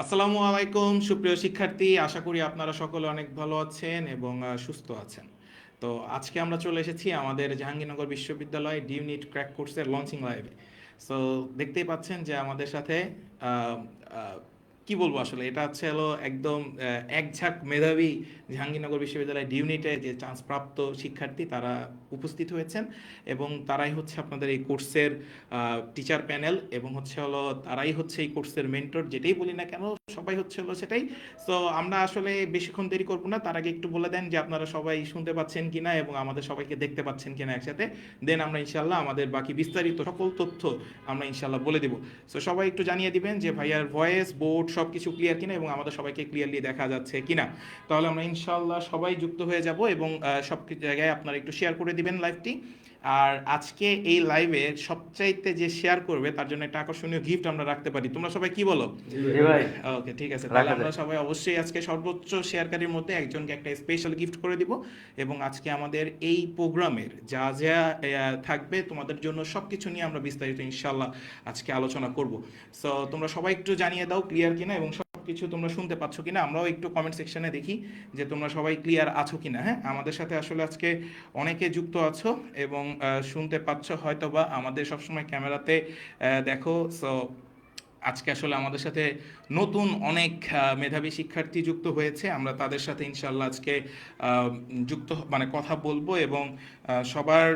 আসসালামু আলাইকুম সুপ্রিয় শিক্ষার্থী, আশা করি আপনারা সকলে অনেক ভালো আছেন এবং সুস্থ আছেন। তো আজকে আমরা চলে এসেছি আমাদের জাহাঙ্গীরনগর বিশ্ববিদ্যালয় ডিউনিট ক্র্যাক কোর্সের লঞ্চিং লাইভে। সো দেখতেই পাচ্ছেন যে আমাদের সাথে আহ, আহ, কি বলবো, আসলে এটা হচ্ছে হলো একদম এক ঝাঁক মেধাবী জাহাঙ্গীরনগর বিশ্ববিদ্যালয় ডিউনিটে যে চান্স প্রাপ্ত শিক্ষার্থী তারা উপস্থিত হয়েছেন এবং তারাই হচ্ছে আপনাদের এই কোর্সের টিচার প্যানেল এবং হচ্ছে হলো তারাই হচ্ছে এই কোর্সের মেন্টর, যেটাই বলি না কেন সবাই হচ্ছে হলো সেটাই। সো আমরা আসলে বেশিক্ষণ দেরি করবো না, তার আগে একটু বলে দেন যে আপনারা সবাই শুনতে পাচ্ছেন কিনা এবং আমাদের সবাইকে দেখতে পাচ্ছেন কিনা একসাথে। দেন আমরা ইনশাল্লাহ আমাদের বাকি বিস্তারিত সকল তথ্য আমরা ইনশাল্লাহ বলে দিব। সো সবাই একটু জানিয়ে দিবেন যে ভাইয়ার ভয়েস বোর্ড সব কিছু ক্লিয়ার কিনা এবং আমাদের সবাইকে ক্লিয়ারলি দেখা যাচ্ছে কিনা। তাহলে আমরা ইনশাল্লাহ সবাই যুক্ত হয়ে যাব এবং সব জায়গায় আপনারা একটু শেয়ার করে দিবেন লাইভটি। আর আজকে এই লাইভে সবচাইতে যে শেয়ার করবে তার জন্য একটা আকর্ষণীয় গিফট আমরা রাখতে পারি, তোমরা সবাই কি বলো? জি ভাই। ওকে, ঠিক আছে, তাহলে আমরা সবাই অবশ্যই আজকে সর্বোচ্চ শেয়ারকারীর মধ্যে একজনকে একটা স্পেশাল গিফট করে দিব এবং আজকে আমাদের এই প্রোগ্রামের যা যা থাকবে তোমাদের জন্য সব কিছু নিয়ে আমরা বিস্তারিত ইনশাল্লাহ আজকে আলোচনা করব। সো তোমরা সবাই একটু জানিয়ে দাও ক্লিয়ার কিনা এবং কিছু তোমরা শুনতে পাচ্ছ কিনা, আমরাও একটু কমেন্ট সেকশনে দেখি যে তোমরা সবাই ক্লিয়ার আছো কিনা। হ্যাঁ, আমাদের সাথে আসলে আজকে অনেকে যুক্ত আছো এবং শুনতে পাচ্ছ হয়তো বা আমাদের সবসময় ক্যামেরাতে দেখো। সো আজকে আসলে আমাদের সাথে নতুন অনেক মেধাবী শিক্ষার্থী যুক্ত হয়েছে, আমরা তাদের সাথে ইনশাল্লাহ আজকে যুক্ত মানে কথা বলবো এবং সবার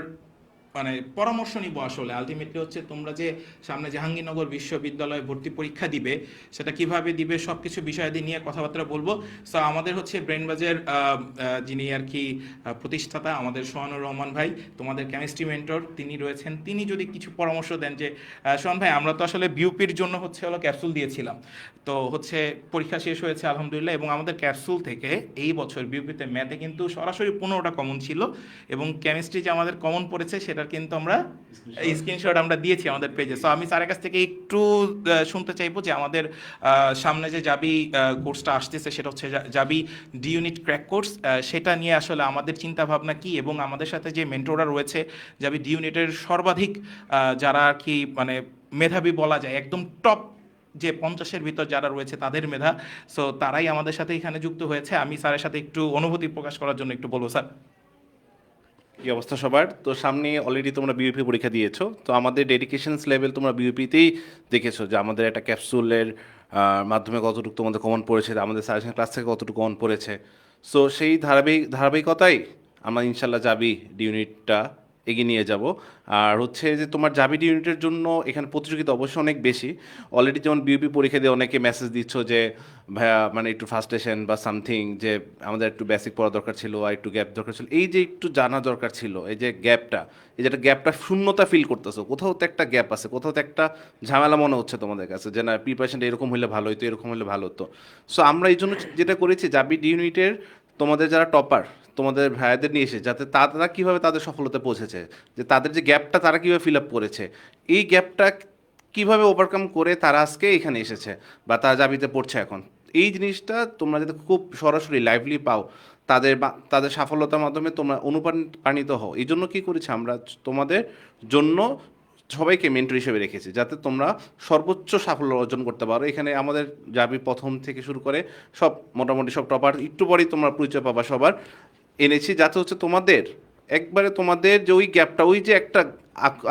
মানে পরামর্শ নিব। আসলে আলটিমেটলি হচ্ছে তোমরা যে সামনে জাহাঙ্গীরনগর বিশ্ববিদ্যালয়ে ভর্তি পরীক্ষা দিবে সেটা কিভাবে দিবে সব কিছু বিষয়াদি নিয়ে কথাবার্তা বলবো। সো আমাদের হচ্ছে ব্রেনবাজের যিনি আর কি প্রতিষ্ঠাতা আমাদের সোহানুর রহমান ভাই, তোমাদের কেমিস্ট্রি মেন্টর তিনি রয়েছেন, তিনি যদি কিছু পরামর্শ দেন যে সোহান ভাই, আমরা তো আসলে বিউপির জন্য হচ্ছে হলো ক্যাপসুল দিয়েছিলাম, তো হচ্ছে পরীক্ষা শেষ হয়েছে আলহামদুলিল্লাহ এবং আমাদের ক্যাপসুল থেকে এই বছর বিউপিতে ম্যাথে কিন্তু সরাসরি 15টা কমন ছিল এবং কেমিস্ট্রি যে আমাদের কমন পড়েছে সেটার কিন্তু আমরা স্ক্রিনশট আমরা দিয়েছি আমাদের পেজে। সো আমি স্যারের কাছ থেকে একটু শুনতে চাইবো যে আমাদের সামনে যে জাবি কোর্সটা আসতেছে সেটা হচ্ছে জাবি ডি ইউনিট ক্র্যাক কোর্স, সেটা নিয়ে আসলে আমাদের চিন্তা ভাবনা কি এবং আমাদের সাথে যে মেন্টররা রয়েছে জাবি ডি ইউনিটের সর্বাধিক যারা আর কি মানে মেধাবী বলা যায়, একদম টপ যে 50-এর ভিতর যারা রয়েছে তাদের মেধা, সো তারাই আমাদের সাথে এখানে যুক্ত হয়েছে। আমি স্যারের সাথে একটু অনুভূতি প্রকাশ করার জন্য একটু বলবো। স্যার, কি অবস্থা সবার? তো সামনে অলরেডি তোমরা বিউপি পরীক্ষা দিয়েছো, তো আমাদের ডেডিকেশনস লেভেল তোমরা বিউপিতেই দেখেছো যে আমাদের একটা ক্যাপসুলের মাধ্যমে কতটুকু তোমাদের কমন পড়েছে, আমাদের সাজেশন ক্লাস থেকে কতটুকু কমন পড়েছে। সো সেই ধারাবাহিকতাই আমরা ইনশাল্লাহ যাবি ডি ইউনিটটা এগিয়ে নিয়ে যাব। আর হচ্ছে যে তোমার জাবিড ইউনিটের জন্য এখানে প্রতিযোগিতা অবশ্যই অনেক বেশি। অলরেডি যেমন বিউপি পরীক্ষা দিয়ে অনেকে মেসেজ দিচ্ছ যে ভাইয়া মানে একটু ফার্স্টেশন বা সামথিং, যে আমাদের একটু বেসিক পড়া দরকার ছিল আর একটু গ্যাপ দরকার ছিল, এই যে একটু জানা দরকার ছিল, এই যে গ্যাপটা, এই যে একটা গ্যাপটা শূন্যতা ফিল করতেছো, কোথাও তো একটা গ্যাপ আছে, কোথাও তো একটা ঝামেলা মনে হচ্ছে তোমাদের কাছে যে না প্রিপারেশনটা এরকম হলে ভালো হতো, এরকম হলে ভালো হতো। সো আমরা এই জন্য যেটা করেছি জাবিড ইউনিটের তোমাদের যারা টপার তোমাদের ভাইয়াদের নিয়ে এসে যাতে তারা কীভাবে তাদের সফলতা পৌঁছেছে, যে তাদের যে গ্যাপটা তারা কীভাবে ফিল আপ করেছে, এই গ্যাপটা কীভাবে ওভারকাম করে তারা আজকে এখানে এসেছে বা তারা জাবিতে পড়ছে এখন, এই জিনিসটা তোমরা যাতে খুব সরাসরি লাইভলি পাও, তাদের সাফল্যতার মাধ্যমে তোমরা অনুপ্রাণিত হও, এই জন্য কী করেছি আমরা তোমাদের জন্য সবাইকে মেন্টর হিসেবে রেখেছি যাতে তোমরা সর্বোচ্চ সাফল্য অর্জন করতে পারো। এখানে আমাদের যাবি প্রথম থেকে শুরু করে সব মোটামুটি সব টপার, একটু পরেই তোমরা পরিচয় পাবা সবার, এনেছি যাতে হচ্ছে তোমাদের একবারে তোমাদের যে ওই গ্যাপটা, ওই যে একটা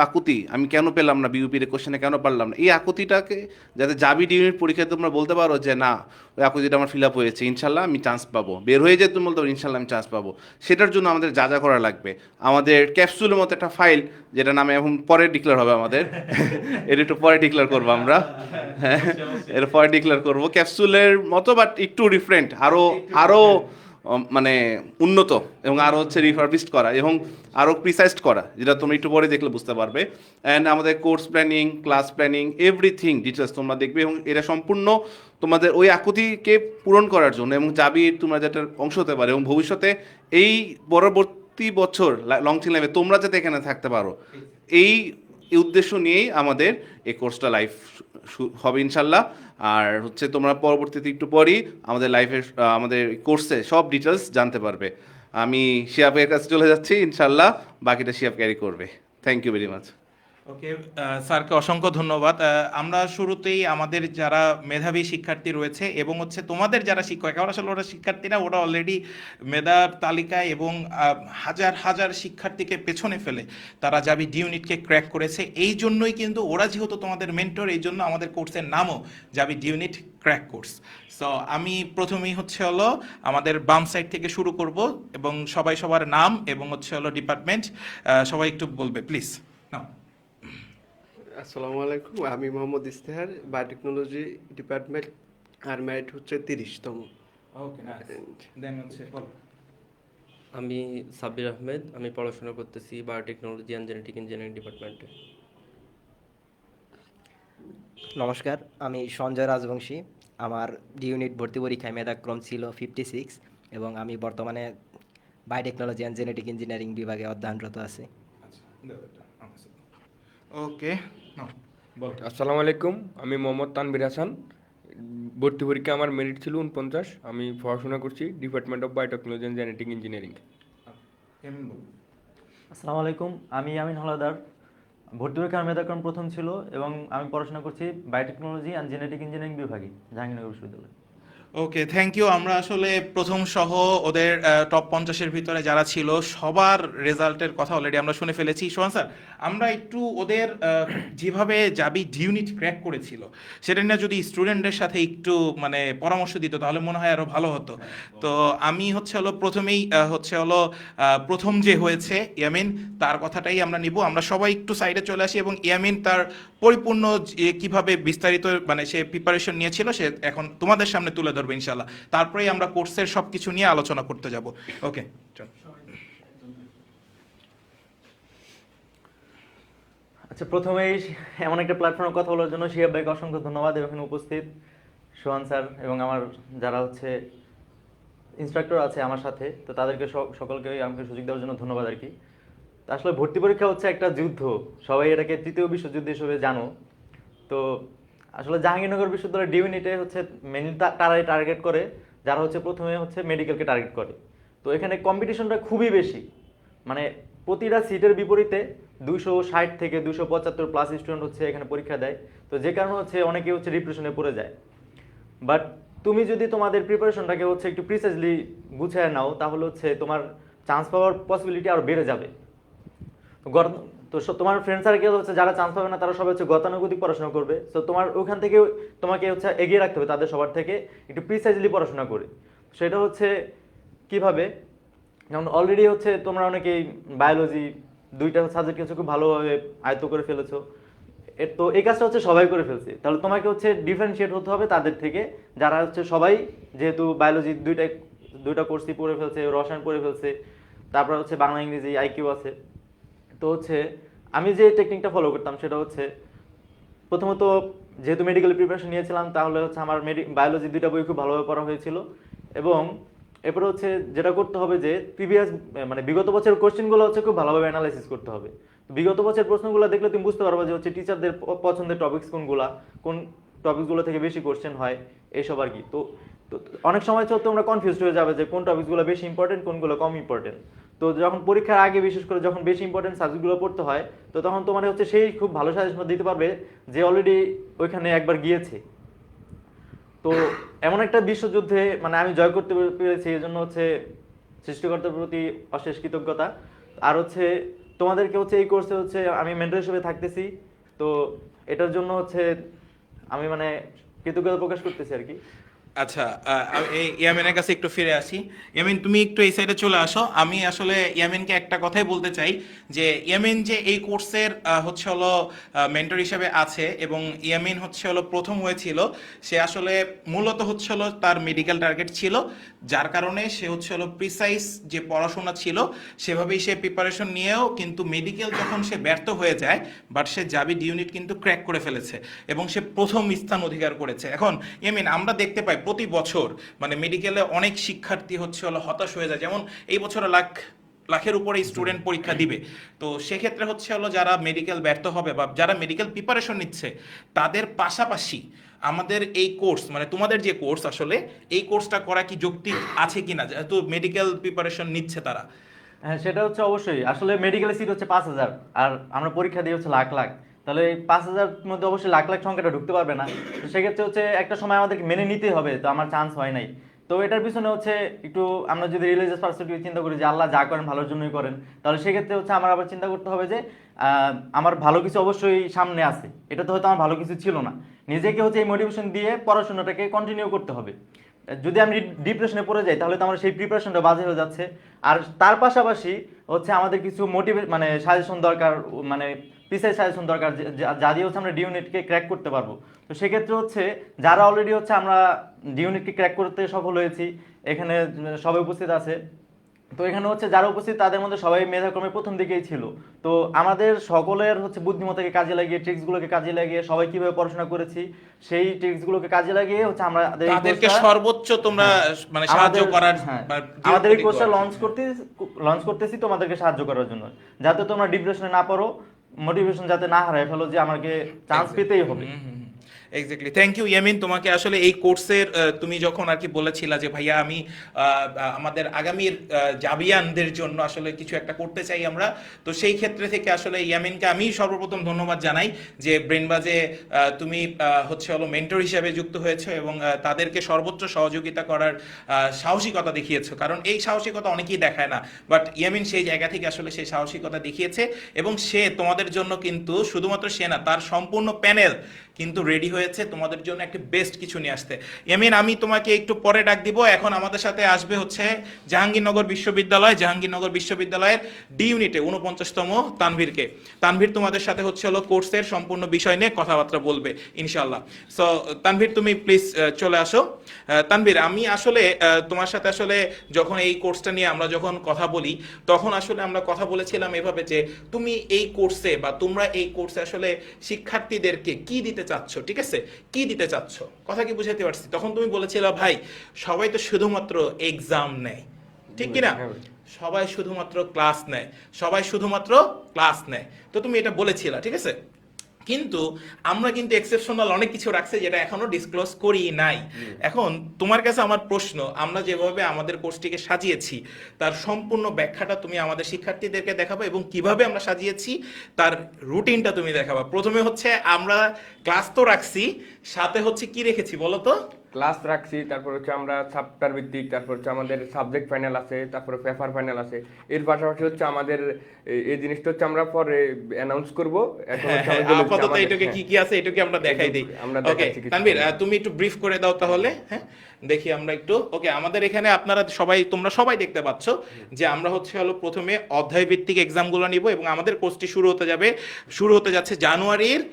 আকুতি আমি কেন পেলাম না বিউপির কোশ্চেনে কেন পারলাম না, এই আকুতিটাকে যাতে যাবি ডিউনিট পরীক্ষায় তোমরা বলতে পারো যে না ওই আকুতিটা আমার ফিল আপ হয়েছে, ইনশাল্লাহ আমি চান্স পাবো, বের হয়ে যেতে তুমি বলতে পারো ইনশাল্লাহ আমি চান্স পাবো। সেটার জন্য আমাদের যা যা করা লাগবে, আমাদের ক্যাপসুলের মতো একটা ফাইল যেটা নামে এখন পরে ডিক্লেয়ার হবে আমাদের এটা একটু পরে ডিক্লেয়ার করবো আমরা, হ্যাঁ এর পরে ডিক্লেয়ার করবো ক্যাপসুলের মতো বাট একটু ডিফারেন্ট, আরও আরও মানে উন্নত এবং আরও হচ্ছে রিফারবিশড করা এবং আরও প্রিসাইজড করা, যেটা তুমি একটু পরে দেখলে বুঝতে পারবে। অ্যান্ড আমাদের course planning, class planning, everything details তোমরা দেখবে এবং এটা সম্পূর্ণ তোমাদের ওই আকুতিকে পূরণ করার জন্য এবং যাবি তোমরা যেটার অংশ হতে পারে এবং ভবিষ্যতে এই পরবর্তী বছর লঞ্চিং লাইভে তোমরা যাতে এখানে থাকতে পারো, এই উদ্দেশ্য নিয়েই আমাদের এই কোর্সটা লাইভ হবে ইনশাল্লাহ। আর হচ্ছে তোমরা পরবর্তীতে একটু পরই আমাদের লাইফের আমাদের কোর্সে সব ডিটেলস জানতে পারবে। আমি শিয়াবের কাছে চলে যাচ্ছি, ইনশাল্লাহ বাকিটা শিয়াব ক্যারি করবে। Thank you very much. Okay, স্যারকে অসংখ্য ধন্যবাদ। আমরা শুরুতেই আমাদের যারা মেধাবী শিক্ষার্থী রয়েছে এবং হচ্ছে তোমাদের যারা শিক্ষক, এখন আসলে ওরা শিক্ষার্থী না, ওরা অলরেডি মেধার তালিকায় এবং হাজার হাজার শিক্ষার্থীকে পেছনে ফেলে তারা জাবি ডি ইউনিটকে ক্র্যাক করেছে। এই জন্যই কিন্তু ওরা যেহেতু তোমাদের মেন্টর, এই জন্য আমাদের কোর্সের নামও জাবি D unit crack course. So আমি প্রথমেই হচ্ছে হলো আমাদের বাম সাইড থেকে শুরু করব এবং সবাই সবার নাম এবং হচ্ছে হলো ডিপার্টমেন্ট সবাই একটু বলবে প্লিজ। নাও। আসসালামু আলাইকুম, আমি মোহাম্মদ ইস্তেহার, বায়োটেকনোলজি ডিপার্টমেন্ট, আর মেরিট হচ্ছে 30তম। ওকে, দেন হচ্ছে বলো। আমি সাব্বির আহমেদ, আমি পড়াশোনা করতেছি বায়োটেকনোলজি অ্যান্ড জেনেটিক ইঞ্জিনিয়ারিং ডিপার্টমেন্টে। নমস্কার, আমি সঞ্জয় রাজবংশী। আমার ডি ইউনিট ভর্তি পরীক্ষায় মেধাক্রম ছিল 56 এবং আমি বর্তমানে বায়োটেকনোলজি অ্যান্ড জেনেটিক ইঞ্জিনিয়ারিং বিভাগে অধ্যয়নরত আছি। ওকে, বলো। আসসালামু আলাইকুম, আমি মোহাম্মদ তানবির হাসান। ভর্তি পরীক্ষা আমার মেরিট ছিল 49। আমি পড়াশোনা করছি department of biotechnology and genetic engineering. কেমন বলো? আসসালামু আলাইকুম, আমি ইয়ামিন হলাদার। ভর্তি পরীক্ষার মেধাক্রম প্রথম ছিল এবং আমি পড়াশোনা করছি বায়োটেকনোলজি অ্যান্ড জেনেটিক ইঞ্জিনিয়ারিং বিভাগে, জাহাঙ্গীরনগর বিশ্ববিদ্যালয়। ওকে, থ্যাংক ইউ। আমরা আসলে প্রথম সহ ওদের টপ 50-এর ভিতরে যারা ছিল সবার রেজাল্টের কথা অলরেডি আমরা শুনে ফেলেছি। সোহান স্যার, আমরা একটু ওদের যেভাবে জাবি ডি ইউনিট ক্র্যাক করেছিল সেটা নিয়ে যদি স্টুডেন্টদের সাথে একটু মানে পরামর্শ দিত তাহলে মনে হয় আরো ভালো হতো। তো আমি হচ্ছে হলো প্রথমেই হচ্ছে হলো প্রথম যে হয়েছে ইয়ামিন, তার কথাটাই আমরা নিব। আমরা সবাই একটু সাইডে চলে আসি এবং ইয়ামিন তার পরিপূর্ণ কিভাবে বিস্তারিত মানে সে প্রিপারেশন নিয়েছিল সে এখন তোমাদের সামনে তুলে ধরবে ইনশাল্লাহ। তারপরেই আমরা কোর্সের সবকিছু নিয়ে আলোচনা করতে যাব। ওকে, চল। আচ্ছা, প্রথমেই এমন একটা প্ল্যাটফর্মের কথা বলার জন্য শিহাব ভাইকে অসংখ্য ধন্যবাদ। এখানে উপস্থিত সোহান স্যার এবং আমার যারা হচ্ছে ইনস্ট্রাক্টর আছে আমার সাথে, তো তাদেরকে সকলকে আমাকে সুযোগ দেওয়ার জন্য ধন্যবাদ আর কি। তো আসলে ভর্তি পরীক্ষা হচ্ছে একটা যুদ্ধ, সবাই এটাকে তৃতীয় বিশ্বযুদ্ধ হিসেবে জানো। তো আসলে জাহাঙ্গীরনগর বিশ্ববিদ্যালয়ের ডি ইউনিটে হচ্ছে মেনলি তারাই টার্গেট করে যারা হচ্ছে প্রথমে হচ্ছে মেডিকেলকে টার্গেট করে। তো এখানে কম্পিটিশনটা খুবই বেশি, মানে প্রতিটা সিটের বিপরীতে 260 থেকে 275 প্লাস স্টুডেন্ট হচ্ছে এখানে পরীক্ষা দেয়। তো যে কারণে হচ্ছে অনেকে হচ্ছে ডিপ্রেশনে পড়ে যায়। বাট তুমি যদি তোমাদের প্রিপারেশনটাকে হচ্ছে একটু প্রিসাইজলি গুছিয়ে নাও তাহলে হচ্ছে তোমার চান্স পাওয়ার পসিবিলিটি আরও বেড়ে যাবে। তো তোমার ফ্রেন্ড সার্কেল হচ্ছে যারা চান্স পাবে না তারা সবাই হচ্ছে গতানুগতিক পড়াশোনা করবে। তো তোমার ওখান থেকে তোমাকে হচ্ছে এগিয়ে রাখতে হবে তাদের সবার থেকে, একটু প্রিসাইজলি পড়াশোনা করে। সেটা হচ্ছে কিভাবে, যেমন অলরেডি হচ্ছে তোমরা অনেকেই বায়োলজি দুইটা সাবজেক্ট হচ্ছে খুব ভালোভাবে আয়ত্ত করে ফেলেছো। তো এই কাজটা হচ্ছে সবাই করে ফেলছে, তাহলে তোমাকে হচ্ছে ডিফারেন্সিয়েট হতে হবে তাদের থেকে যারা হচ্ছে সবাই যেহেতু বায়োলজি দুইটা কোর্সই পড়ে ফেলছে, রসায়ন পড়ে ফেলছে, তারপর হচ্ছে বাংলা ইংরেজি আইকিউ আছে। তো হচ্ছে আমি যে টেকনিকটা ফলো করতাম সেটা হচ্ছে প্রথমত যেহেতু মেডিকেল প্রিপারেশন নিয়েছিলাম তাহলে হচ্ছে আমার বায়োলজি দুইটা বই খুব ভালোভাবে পড়া হয়েছিল। এবং এরপরে হচ্ছে যেটা করতে হবে যে প্রিভিয়াস মানে বিগত বছরের কোশ্চেনগুলো হচ্ছে খুব ভালোভাবে অ্যানালাইসিস করতে হবে। বিগত বছরের প্রশ্নগুলো দেখলে তুমি বুঝতে পারবে যে হচ্ছে টিচারদের পছন্দের টপিকস কোন টপিকসগুলো থেকে বেশি কোশ্চেন হয় এইসব আর কি। তো অনেক সময় তো তোমরা কনফিউজড হয়ে যাবে যে কোন টপিকসগুলো বেশি ইম্পর্টেন্ট কোনগুলো কম ইম্পর্টেন্ট। তো যখন পরীক্ষার আগে বিশেষ করে যখন বেশি ইম্পর্টেন্ট সাবজেক্টগুলো পড়তে হয় তো তখন তোমার হচ্ছে সেই খুব ভালো সাজেশন দিতে পারবে যে অলরেডি ওইখানে একবার গিয়েছে। তো এমন একটা বিশ্বযুদ্ধে মানে আমি জয় করতে পেরেছি, এই জন্য হচ্ছে সৃষ্টিকর্তার প্রতি অশেষ কৃতজ্ঞতা। আর হচ্ছে তোমাদেরকে হচ্ছে এই কোর্সে হচ্ছে আমি মেন্টর হিসেবে থাকতেছি, তো এটার জন্য হচ্ছে আমি মানে কৃতজ্ঞতা প্রকাশ করতেছি আর কি। আচ্ছা, এই ইয়ামিনের কাছে একটু ফিরে আসি। ইয়ামিন, তুমি একটু এই সাইডে চলে আসো। আমি আসলে ইয়ামিনকে একটা কথাই বলতে চাই যে ইয়ামিন যে এই কোর্সের হচ্ছে হলো মেন্টর হিসেবে আছে এবং ইয়ামিন হচ্ছে হলো প্রথম হয়েছিল, সে আসলে মূলত হচ্ছে হলো তার মেডিকেল টার্গেট ছিল, যার কারণে সে হচ্ছে হলো প্রিসাইজ যে পড়াশোনা ছিল সেভাবেই সে প্রিপারেশন নিয়েও কিন্তু মেডিকেল যখন সে ব্যর্থ হয়ে যায় বাট সে জাবি ডি ইউনিট কিন্তু ক্র্যাক করে ফেলেছে এবং সে প্রথম স্থান অধিকার করেছে। এখন ইয়ামিন, আমরা দেখতে পাই প্রতি বছর মানে মেডিকেলে অনেক শিক্ষার্থী হচ্ছে হলো হতাশ হয়ে যায়, যেমন এই বছর লাখের উপরে স্টুডেন্ট পরীক্ষা দিবে। তো সেক্ষেত্রে হচ্ছে হলো যারা মেডিকেল ব্যর্থ হবে বা যারা মেডিকেল প্রিপারেশন নিচ্ছে তাদের পাশাপাশি আমাদের এই কোর্স মানে তোমাদের যে কোর্স আসলে এই কোর্সটা করা কি যৌক্তিক আছে কিনা, যেহেতু মেডিকেল প্রিপারেশন নিচ্ছে তারা? হ্যাঁ, সেটা হচ্ছে অবশ্যই। আসলে মেডিকেলের সিট হচ্ছে 5,000, আর আমরা পরীক্ষা দিই হচ্ছে লাখ লাখ। তাহলে এই 5,000 মধ্যে অবশ্যই লাখ লাখ সংখ্যাটা ঢুকতে পারবে না। তো সেক্ষেত্রে হচ্ছে একটা সময় আমাদেরকে মেনে নিতেই হবে, তো আমার চান্স হয় নাই। তো এটার পিছনে হচ্ছে একটু আমরা যদি রিলিজিয়াস পার্সপেক্টিভ চিন্তা করি যে আল্লাহ যা করেন ভালোর জন্যই করেন, তাহলে সেক্ষেত্রে হচ্ছে আমার আবার চিন্তা করতে হবে যে আমার ভালো কিছু অবশ্যই সামনে আছে, এটা তো হয়তো আমার ভালো কিছু ছিল না। নিজেকে হচ্ছে এই মোটিভেশন দিয়ে পড়াশোনাটাকে কন্টিনিউ করতে হবে। যদি আমি ডিপ্রেশনে পড়ে যাই তাহলে তো আমার সেই প্রিপারেশনটা বাজে হয়ে যাচ্ছে। আর তার পাশাপাশি হচ্ছে আমাদের কিছু মানে সাজেশন দরকার, মানে প্রিসাইজ সাজেশন দরকার, যা দিয়ে হচ্ছে আমরা ডি ইউনিটকে ক্র্যাক করতে পারবো। তো সেক্ষেত্রে হচ্ছে যারা অলরেডি হচ্ছে আমরা ডি ইউনিটকে ক্র্যাক করতে সফল হয়েছি, এখানে সবাই উপস্থিত আছে। তো এখানে হচ্ছে যারা উপস্থিত তাদের মধ্যে সবাই মেধাক্রমে প্রথম দিকেই ছিল। তো আমাদের সকলের হচ্ছে বুদ্ধিমত্তাকে কাজে লাগিয়ে, ট্রিক্সগুলোকে কাজে লাগিয়ে, সবাই কিভাবে পড়াশোনা করেছি সেই ট্রিক্সগুলোকে কাজে লাগিয়ে হচ্ছে আমরা তাদেরকে সর্বোচ্চ তোমরা মানে সাহায্য করার আমাদের এই কোর্সটা লঞ্চ করতেছি তোমাদেরকে সাহায্য করার জন্য, যাতে তোমরা ডিপ্রেশনে না পড়ো, মোটিভেশন যাতে না হারায় ফেলো যে আমাকে চান্স পেতেই হবে। Exactly, thank you Yamin. তোমাকে আসলে এই কোর্সের তুমি যখন আর কি বলেছিলা যে ভাইয়া আমি আমাদের আগামীর জাবিয়ানদের জন্য আসলে কিছু একটা করতে চাই আমরা, তো সেই ক্ষেত্রে থেকে আসলে ইয়ামিনকে আমি সর্বপ্রথম ধন্যবাদ জানাই যে ব্রেনবাজে তুমি হচ্ছে হলো মেন্টর হিসেবে যুক্ত হয়েছো এবং তাদেরকে সর্বোচ্চ সহযোগিতা করার সাহসিকতা দেখিয়েছো। কারণ এই সাহসিকতা অনেকেই দেখায় না, বাট ইয়ামিন সেই জায়গা থেকে আসলে সেই সাহসিকতা দেখিয়েছে এবং সে তোমাদের জন্য কিন্তু শুধুমাত্র সে না, তার সম্পূর্ণ প্যানেল কিন্তু রেডি হয়েছে তোমাদের জন্য একটা বেস্ট কিছু নিয়ে আসতে। ইয়ামিন, আমি তোমাকে একটু পরে ডাক দিব। এখন আমাদের সাথে আসবে হচ্ছে জাহাঙ্গীরনগর বিশ্ববিদ্যালয়ের ডি ইউনিটে 49তম তানভীরকে। তানভীর তোমাদের সাথে হচ্ছে হলো কোর্সের সম্পূর্ণ বিষয় নিয়ে কথাবার্তা বলবে ইনশাআল্লাহ। সো তানভীর, তুমি প্লিজ চলে আসো। তানভীর, আমি আসলে তোমার সাথে আসলে যখন এই কোর্সটা নিয়ে আমরা যখন কথা বলি, তখন আসলে আমরা কথা বলেছিলাম এভাবে যে তুমি এই কোর্সে বা তোমরা এই কোর্সে আসলে শিক্ষার্থীদেরকে কি দিতে চাচ্ছ, ঠিক আছে, কি দিতে চাচ্ছ, কথা কি বুঝাতে পারছি? তখন তুমি বলেছিলে ভাই সবাই তো শুধুমাত্র এক্সাম নেয়, ঠিক কিনা, সবাই শুধুমাত্র ক্লাস নেয়, তো তুমি এটা বলেছিলা, ঠিক আছে। কিন্তু আমরা কিন্তু এক্সেপশনাল অনেক কিছু রাখছে যেটা এখনো ডিসক্লোজ করি নাই। এখন তোমার কাছে আমার প্রশ্ন, আমরা যেভাবে আমাদের কোর্সটিকে সাজিয়েছি তার সম্পূর্ণ ব্যাখ্যাটা তুমি আমাদের শিক্ষার্থীদেরকে দেখাবো এবং কিভাবে আমরা সাজিয়েছি তার রুটিনটা তুমি দেখাবা। প্রথমে হচ্ছে আমরা ক্লাস তো রাখছি, সাথে হচ্ছে কি রেখেছি বলো তো? ক্লাস রাখছি, তারপর হচ্ছে আমরা চ্যাপ্টার ভিত্তিক, তারপর হচ্ছে আমাদের সাবজেক্ট ফাইনাল আছে, তারপরে পেপার ফাইনাল আছে। এর পাশাপাশি হচ্ছে আমাদের এই জিনিসটা হচ্ছে আমরা পরে অ্যানাউন্স করব। এখন হচ্ছে আমি বলে দিচ্ছি আপাতত আমাদের- এটাকে কি কি আছে এটাকে আমরা দেখাই দেই। আমরা ওকে দেখাচ্ছি কিছু। তানভীর, তুমি একটু ব্রিফ করে দাও তাহলে। হ্যাঁ, দেখি আমরা একটু। ওকে, আমাদের এখানে আপনারা তোমরা সবাই দেখতে পাচ্ছ যে আমরা হচ্ছে হলো প্রথমে অধ্যায় ভিত্তিক এক্সামগুলো নিব এবং আমাদের কোর্সটি শুরু হতে যাচ্ছে জানুয়ারির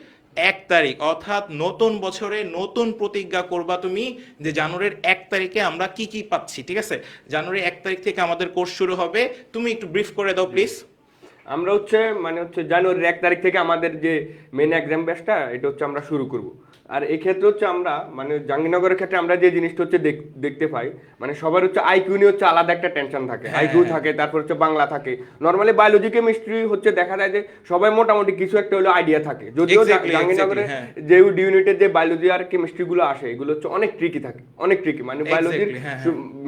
1 তারিখ, অর্থাৎ নতুন বছরে নতুন প্রতিজ্ঞা করবা তুমি যে জানুয়ারির 1 তারিখে আমরা কি কি পাচ্ছি, ঠিক আছে। জানুয়ারি 1 তারিখ থেকে আমাদের কোর্স শুরু হবে, তুমি একটু ব্রিফ করে দাও প্লিজ। আমরা হচ্ছে জানুয়ারির 1 তারিখ থেকে আমাদের যে মেন এক্সাম ব্যাচটা এটা হচ্ছে আমরা শুরু করব। আর এই ক্ষেত্রে হচ্ছে আমরা জাহাঙ্গীরনগরের ক্ষেত্রে আমরা যে জিনিসটা হচ্ছে দেখতে পাই, সবার হচ্ছে আইকিউ নিয়ে হচ্ছে আলাদা একটা টেনশন থাকে, আইকিউ থাকে, তারপর হচ্ছে বাংলা থাকে। নর্মালি বায়োলজি কেমিস্ট্রি হচ্ছে দেখা যায় যে সবাই মোটামুটি কিছু একটা হলো আইডিয়া থাকে, যদিও জাহাঙ্গীরনগরে যে ডি ইউনিটের যে বায়োলজি আর কেমিস্ট্রি গুলো আসে এগুলো হচ্ছে অনেক ট্রিকি থাকে, অনেক ট্রিকি, বায়োলজির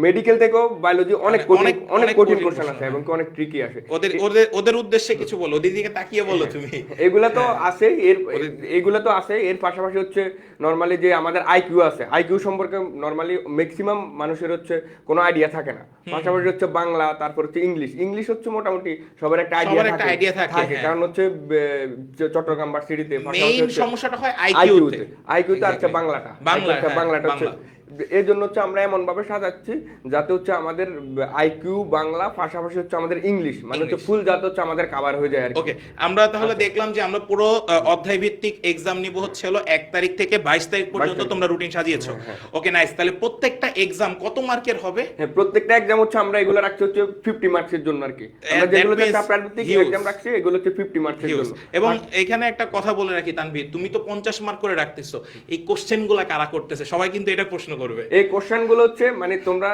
মেডিকেল থেকেও বায়োলজি অনেক কঠিন কোশ্চেন আসে এবং অনেক ট্রিকি আসে। ওদের উদ্দেশ্যে কিছু বলো, ওদের দিকে তাকিয়ে বলো তুমি। এগুলা তো আছে, এর পাশাপাশি হচ্ছে নরমালি যে আমাদের আইকিউ সম্পর্কে নরমালি ম্যাক্সিমাম মানুষের হচ্ছে কোনো আইডিয়া থাকে না। পাশাপাশি হচ্ছে বাংলা, তারপর হচ্ছে ইংলিশ হচ্ছে মোটামুটি সবার একটা আইডিয়া থাকে, কারণ হচ্ছে চট্টগ্রাম ভার্সিটিতে মেইন সমস্যাটা হয় আইকিউতে আছে বাংলাটা হচ্ছে এর জন্য হচ্ছে আমরা এমন ভাবে সাজাচ্ছি যাতে হচ্ছে আমাদের আইকিউ বাংলা পাশাপাশি হচ্ছে আমাদের ইংলিশ হচ্ছে ফুল যাতে হচ্ছে আমাদের কভার হয়ে যায় আর কি। ওকে, আমরা তাহলে দেখলাম যে আমরা পুরো অধ্যায় ভিত্তিক এক্সাম নিব হচ্ছে হলো 1 তারিখ থেকে 22 তারিখ পর্যন্ত তোমরা রুটিন সাজিয়েছো। ওকে, নাইস। তাহলে প্রত্যেকটা এক্সাম কত মার্কের হবে? হ্যাঁ, প্রত্যেকটা এক্সাম হচ্ছে আমরা এগুলো রাখছি হচ্ছে 50 মার্কসের জন্য আর কি। আমরা যেগুলোতে চ্যাপ্টার ভিত্তিক এক্সাম রাখছি এগুলো হচ্ছে 50 মার্কসের জন্য। এবং এখানে একটা কথা বলে রাখি তানভীর, তুমি তো 50 মার্ক করে রাখতেছো, এই কোশ্চেনগুলো কারা করতেছে? সবাই কিন্তু এটা প্রশ্ন করবে। এই কোশ্চেনগুলো হচ্ছে তোমরা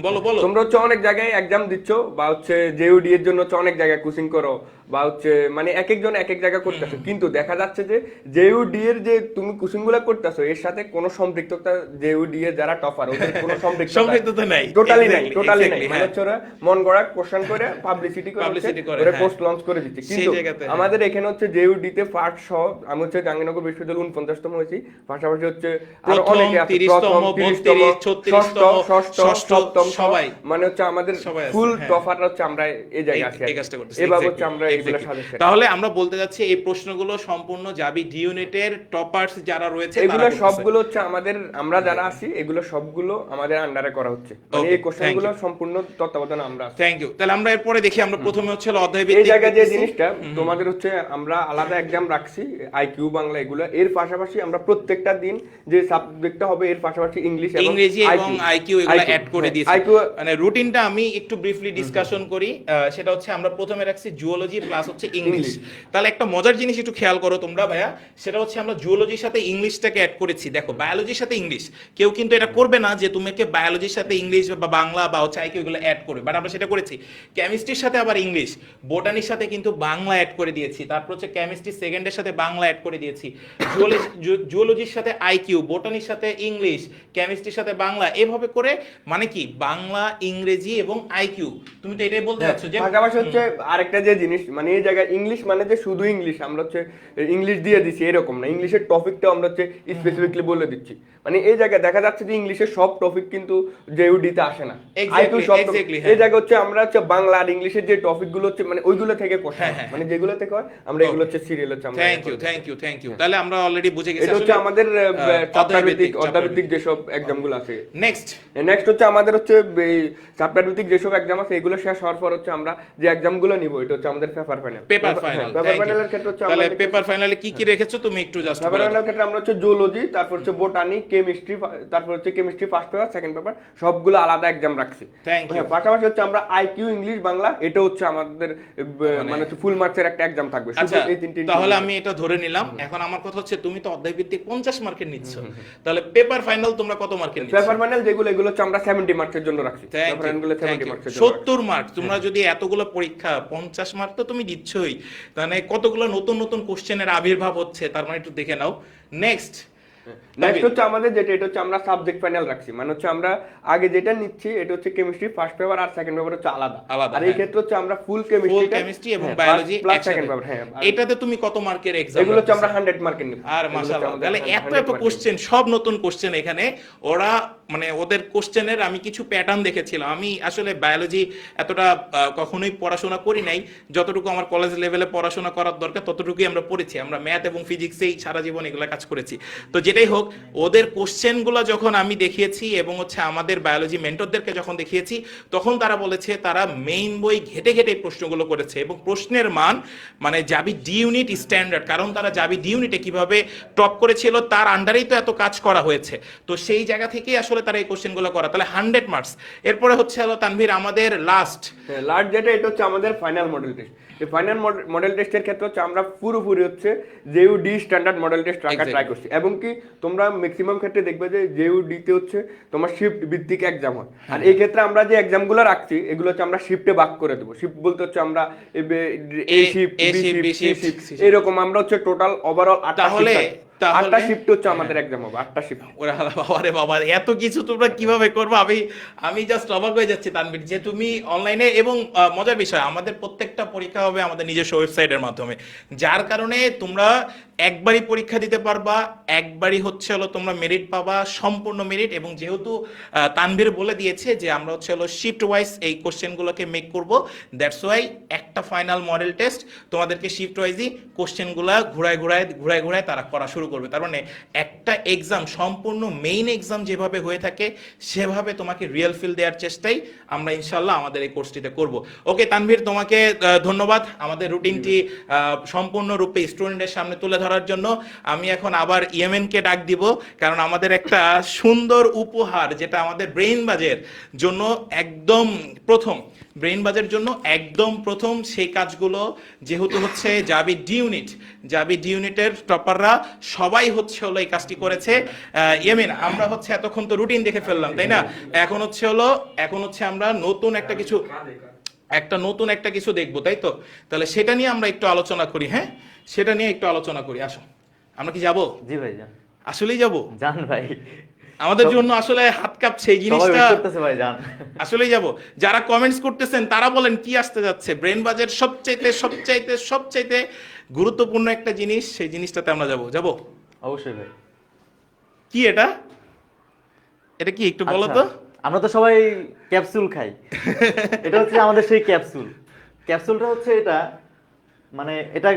বলো তোমরা হচ্ছে অনেক জায়গায় এক্সাম দিচ্ছ বা হচ্ছে জেইউডি এর জন্য হচ্ছে অনেক জায়গায় কোচিং করো বা হচ্ছে মানে এক একজন এক এক জায়গা করতেছো, কিন্তু দেখা যাচ্ছে যে জেইউডি এর যে তুমি কোশ্চেনগুলো করতেছো এর সাথে কোনো সম্পৃক্ততা জেইউডি এর যারা টপার ওদের কোনো সম্পৃক্ততা নাই। টোটালি নাই, Exactly, টোটালি নাই। exactly, মানে হ্যাঁ। হচ্ছে ওরা মন গড়া কোশ্চেন করে পাবলিসিটি করে Publicity করে, ওরা হ্যাঁ। পোস্ট লঞ্চ করে দিচ্ছে। সেই কিন্তু জায়গাতে, হ্যাঁ। আমাদের এখানে হচ্ছে জেইউডি তে ফার্স্ট সহ আমি হচ্ছে জাহাঙ্গীরনগর বিশ্ববিদ্যালয় 49তম হয়েছি, পাশাপাশি হচ্ছে আরো প্রথম, অনেকে আছে 30তম, 32, 36তম, ষষ্ঠ, ষষ্ঠ, সপ্তম সবাই। মানে হচ্ছে আমাদের সবাই আছে, ফুল হ্যাঁ। টপাররা হচ্ছে আমরা এই জায়গায় আছি। এই কাজটা করতেছি, এভাবে exactly, হচ্ছে আমরা এগুলো exactly। সাজেশন। তাহলে আমরা বলতে যাচ্ছি এই প্রশ্নগুলো সম্পূর্ণ জাবি ডি ইউনিটের টপার্স যারা রয়েছে এগুলো তারা করতেছে। সবগুলো হচ্ছে আমাদের আমরা যারা আছি এগুলো সবগুলো আমাদের আন্ডারে করা হচ্ছে, মানে Okay, এই কোশ্চেনগুলো thank you। সম্পূর্ণ তত্ত্বাবধানে আমরা আছি। Thank you. তাহলে আমরা এরপরে দেখি, আমরা প্রথমে হচ্ছে অধ্যায় এই ভিত্তিক জায়গায় যে দেখতেছি। জিনিসটা তোমাদের হচ্ছে আমরা আলাদা এক্সাম রাখছি আইকিউ বাংলা এগুলো, এর পাশাপাশি আমরা প্রত্যেকটা দিন যে সাবজেক্টটা হবে এর পাশাপাশি ইংরেজি এবং আইকিউ এগুলো অ্যাড করে দিয়েছি। আইকিউ মানে রুটিনটা আমি একটু ব্রিফলি ডিসকাশন করি। সেটা হচ্ছে আমরা প্রথমে রাখছি জুওলজি প্লাস হচ্ছে ইংলিশ। তাহলে একটা মজার জিনিস একটু খেয়াল করো তোমরা ভাইয়া, সেটা হচ্ছে আমরা জুওলজির সাথে ইংলিশটাকে অ্যাড করেছি। দেখো বায়োলজির সাথে ইংলিশ, কেউ কিন্তু এটা করবে না যে তোমাকে বায়োলজির সাথে ইংলিশ বা বাংলা বা হচ্ছে আইকিউ এগুলো অ্যাড করবে, বাট আমরা সেটা করেছি। কেমিস্ট্রির সাথে আবার ইংলিশ, বোটানির সাথে কিন্তু বাংলা অ্যাড করে দিয়েছি, তারপর হচ্ছে কেমিস্ট্রি সেকেন্ডের সাথে বাংলা অ্যাড করে দিয়েছি, জুওলজির সাথে আইকিউ, বোটানির সাথে ইংলিশ, কেমিস্ট্রির সাথে বাংলা, এভাবে করে মানে কি বাংলা, ইংরেজি এবং আইকিউ। তুমি তো এটাই বলতে চাচ্ছ যে পাশাপাশি হচ্ছে আরেকটা যে জিনিস, মানে এই জায়গায় ইংলিশ মানে যে শুধু ইংলিশ আমরা হচ্ছে ইংলিশ দিয়ে দিচ্ছি এরকম না, ইংলিশের টপিকটা আমরা হচ্ছে স্পেসিফিকলি বলে দিচ্ছি। মানে এই জায়গায় দেখা যাচ্ছে যে ইংলিশের সব টপিক কিন্তু জেইউডিতে আসে না, Exactly, সব exactly, এই হ্যাঁ। জায়গায় হচ্ছে আমরা হচ্ছে বাংলা আর ইংলিশের যে টপিক গুলো হচ্ছে মানে ওইগুলো থেকে কোশ্চেন, হ্যাঁ, হ্যাঁ। মানে যেগুলো থেকে হয় আমরা এগুলো হচ্ছে সিরিয়াল হচ্ছে আমরা thank you, thank you, thank you. তাহলে আমরা অলরেডি বুঝে গেছি এটা হচ্ছে আসলে, আমাদের অধ্যায়ভিত্তিক, অধ্যায়ভিত্তিক যেসব এক্সাম গুলো আছে। নেক্সট নেক্সট হচ্ছে আমাদের হচ্ছে চ্যাপ্টার ভিত্তিক যেসব এক্সাম আছে এগুলো শেষ হওয়ার পর হচ্ছে আমরা যে এক্সাম গুলো নিব এটা হচ্ছে আমাদের paper final. Paper final. Paper ফাইনালের ক্ষেত্রে হচ্ছে তাহলে আমরা পেপার ফাইনালে কি কি রেখেছো তুমি একটু জাস্ট পেপার ফাইনালের ক্ষেত্রে আমরা হচ্ছে জুওলজি, তারপর হচ্ছে বোটানি, কেমিস্ট্রি, তারপর হচ্ছে chemistry first paper, second paper সবগুলো আলাদা এক্সাম রাখছি। Thank you. পাশাপাশি হচ্ছে আমরা আইকিউ, ইংলিশ, বাংলা এটা হচ্ছে আমাদের মানে হচ্ছে ফুল মার্কসের একটা এক্সাম থাকবে। শুধু আচ্ছা, এই তিনটি তাহলে আমি এটা ধরে নিলাম। এখন আমার কথা হচ্ছে তুমি তো অধ্যায় ভিত্তিক 50 মার্কের নিচ্ছ, তাহলে পেপার ফাইনাল তোমরা কত মার্কের নিচ্ছ? পেপার ফাইনাল যেগুলো এগুলো হচ্ছে আমরা 70 মার্কসের জন্য রাখছি। পেপার ফাইনালগুলো 70 মার্কসের জন্য। 70 মার্ক। তোমরা যদি এতগুলো পরীক্ষা 50 মার্ক তো তুমি দিচ্ছই, মানে কতগুলো নতুন নতুন কোশ্চেনের আবির্ভাব হচ্ছে তার মানে একটু দেখে নাও। নেক্সট নেক্সট হচ্ছে আমাদের যেটা এটা হচ্ছে আমরা সাবজেক্ট ফাইনাল রাখছি, মানে হচ্ছে আমরা আগে যেটা নিচ্ছি এটা হচ্ছে কেমিস্ট্রি ফার্স্ট পেপার আর সেকেন্ড পেপার হচ্ছে আলাদা, আর এই ক্ষেত্রে হচ্ছে আমরা ফুল কেমিস্ট্রি এবং বায়োলজি প্লাস সেকেন্ড পেপার। হ্যাঁ, এটাতে তুমি কত মার্কের এক্সাম? এগুলো হচ্ছে আমরা 100 মার্কের নিব। আর মাশাআল্লাহ, তাহলে এত এত কোশ্চেন, সব নতুন কোশ্চেন এখানে। ওরা মানে ওদের কোশ্চেনের আমি কিছু প্যাটার্ন দেখেছিলাম। আমি আসলে বায়োলজি এতটা কখনোই পড়াশোনা করি নাই, যতটুকু আমার কলেজ লেভেলে পড়াশোনা করার দরকার ততটুকুই আমরা পড়েছি। আমরা ম্যাথ এবং ফিজিক্সেই সারা জীবন এগুলো কাজ করেছি। তো যেটাই হোক, ওদের কোশ্চেনগুলো যখন আমি দেখিয়েছি এবং হচ্ছে আমাদের বায়োলজি মেন্টরদেরকে যখন দেখিয়েছি, তখন তারা বলেছে তারা মেইন বই ঘেটে ঘেটে প্রশ্নগুলো করেছে এবং প্রশ্নের মান মানে জাবি ডি ইউনিট স্ট্যান্ডার্ড, কারণ তারা জাবি ডি ইউনিটে কিভাবে টপ করেছিল তার আন্ডারেই তো এত কাজ করা হয়েছে। তো সেই জায়গা থেকেই আসলে তারা এই কোশ্চেনগুলো করা। তাহলে 100 মার্কস। এরপরে হচ্ছে হলো তানভীর আমাদের লাস্ট যেটা এটা হচ্ছে আমাদের ফাইনাল মডেল টেস্ট। এই ফাইনাল মডেল টেস্টের ক্ষেত্রে হচ্ছে আমরা পুরোপুরি হচ্ছে জেইউডি স্ট্যান্ডার্ড মডেল টেস্ট রাখার ট্রাই করছি, এবং কি তোমরা ম্যাক্সিমাম ক্ষেত্রে দেখবে যে জেইউডি তে হচ্ছে তোমার শিফট ভিত্তিক এক্সাম হয়, আর এই ক্ষেত্রে আমরা যে এক্সামগুলো রাখছি এগুলো হচ্ছে আমরা শিফটে ভাগ করে দেবো। শিফট বলতে হচ্ছে আমরা এ শিফট, বি শিফট, এরকম আমরা হচ্ছে টোটাল ওভারঅল 8টা শিফট হচ্ছে আমাদের এক্সাম হবে, 8টা শিফট। ওরে বাবা রে বাবা, এত কিছু তোমরা কিভাবে করবে? আমি জাস্ট অবাক হয়ে যাচ্ছি তানভীর, যে তুমি অনলাইনে, এবং মজার বিষয় আমাদের প্রত্যেকটা পরীক্ষা হবে আমাদের নিজস্ব ওয়েবসাইটের মাধ্যমে, যার কারণে তোমরা একবারই পরীক্ষা দিতে পারবা, একবারই হচ্ছে হলো তোমরা মেরিট পাবা, সম্পূর্ণ মেরিট। এবং যেহেতু তানভীর বলে দিয়েছে যে আমরা হচ্ছে হলো শিফট ওয়াইজ এই কোশ্চেনগুলোকে মেক করব, দ্যাটস ওয়াই একটা ফাইনাল মডেল টেস্ট তোমাদেরকে শিফট ওয়াইজই কোশ্চেনগুলো ঘুরায় তারা করা শুরু করবে। তার মানে একটা এক্সাম সম্পূর্ণ মেইন এক্সাম যেভাবে হয়ে থাকে সেভাবে তোমাকে রিয়েল ফিল দেওয়ার চেষ্টাই আমরা ইনশাল্লাহ আমাদের এই কোর্সটিতে করব। ওকে তানভীর, তোমাকে ধন্যবাদ আমাদের রুটিনটি সম্পূর্ণরূপে স্টুডেন্টের সামনে তুলে ধরার জন্য। আমি এখন আবার ইয়েমেনকে ডাক দিব, কারণ আমাদের একটা সুন্দর উপহার যেটা আমাদের ব্রেইন বাজের জন্য একদম প্রথম, সেই কাজগুলো যেহেতু হচ্ছে জাবি ডি ইউনিটের টপাররা সবাই হচ্ছে হলো এই কাজটি করেছে। ইয়েমেন, আমরা হচ্ছে এতক্ষণ তো রুটিন দেখে ফেললাম, তাই না? এখন হচ্ছে আমরা নতুন একটা কিছু একটা নতুন একটা কিছু দেখবো, তাই তো? তাহলে সেটা নিয়ে আমরা একটু আলোচনা করি। হ্যাঁ, সেটা নিয়ে একটু আলোচনা করি। আসো, আমরা কি যাব? জি ভাই যান। আসলেই যাব? যান ভাই, আমাদের জন্য আসলে হাত কাঁপছে এই সবাই জিনিসটা। wait করতেছে ভাই, যান। আসলেই যাব। যারা কমেন্টস করতেছেন তারা বলেন কি আসতে যাচ্ছে। ব্রেন বাজের সবচাইতে গুরুত্বপূর্ণ একটা জিনিস, সেই জিনিসটাতে আমরা যাব। অবশ্যই ভাই। কি এটা? এটা কি একটু বলো তো? আচ্ছা, আমরা তো সবাই ক্যাপসুল খাই। এটা হচ্ছে আমাদের সেই ক্যাপসুল। ক্যাপসুলটা হচ্ছে এটা, মানে এটা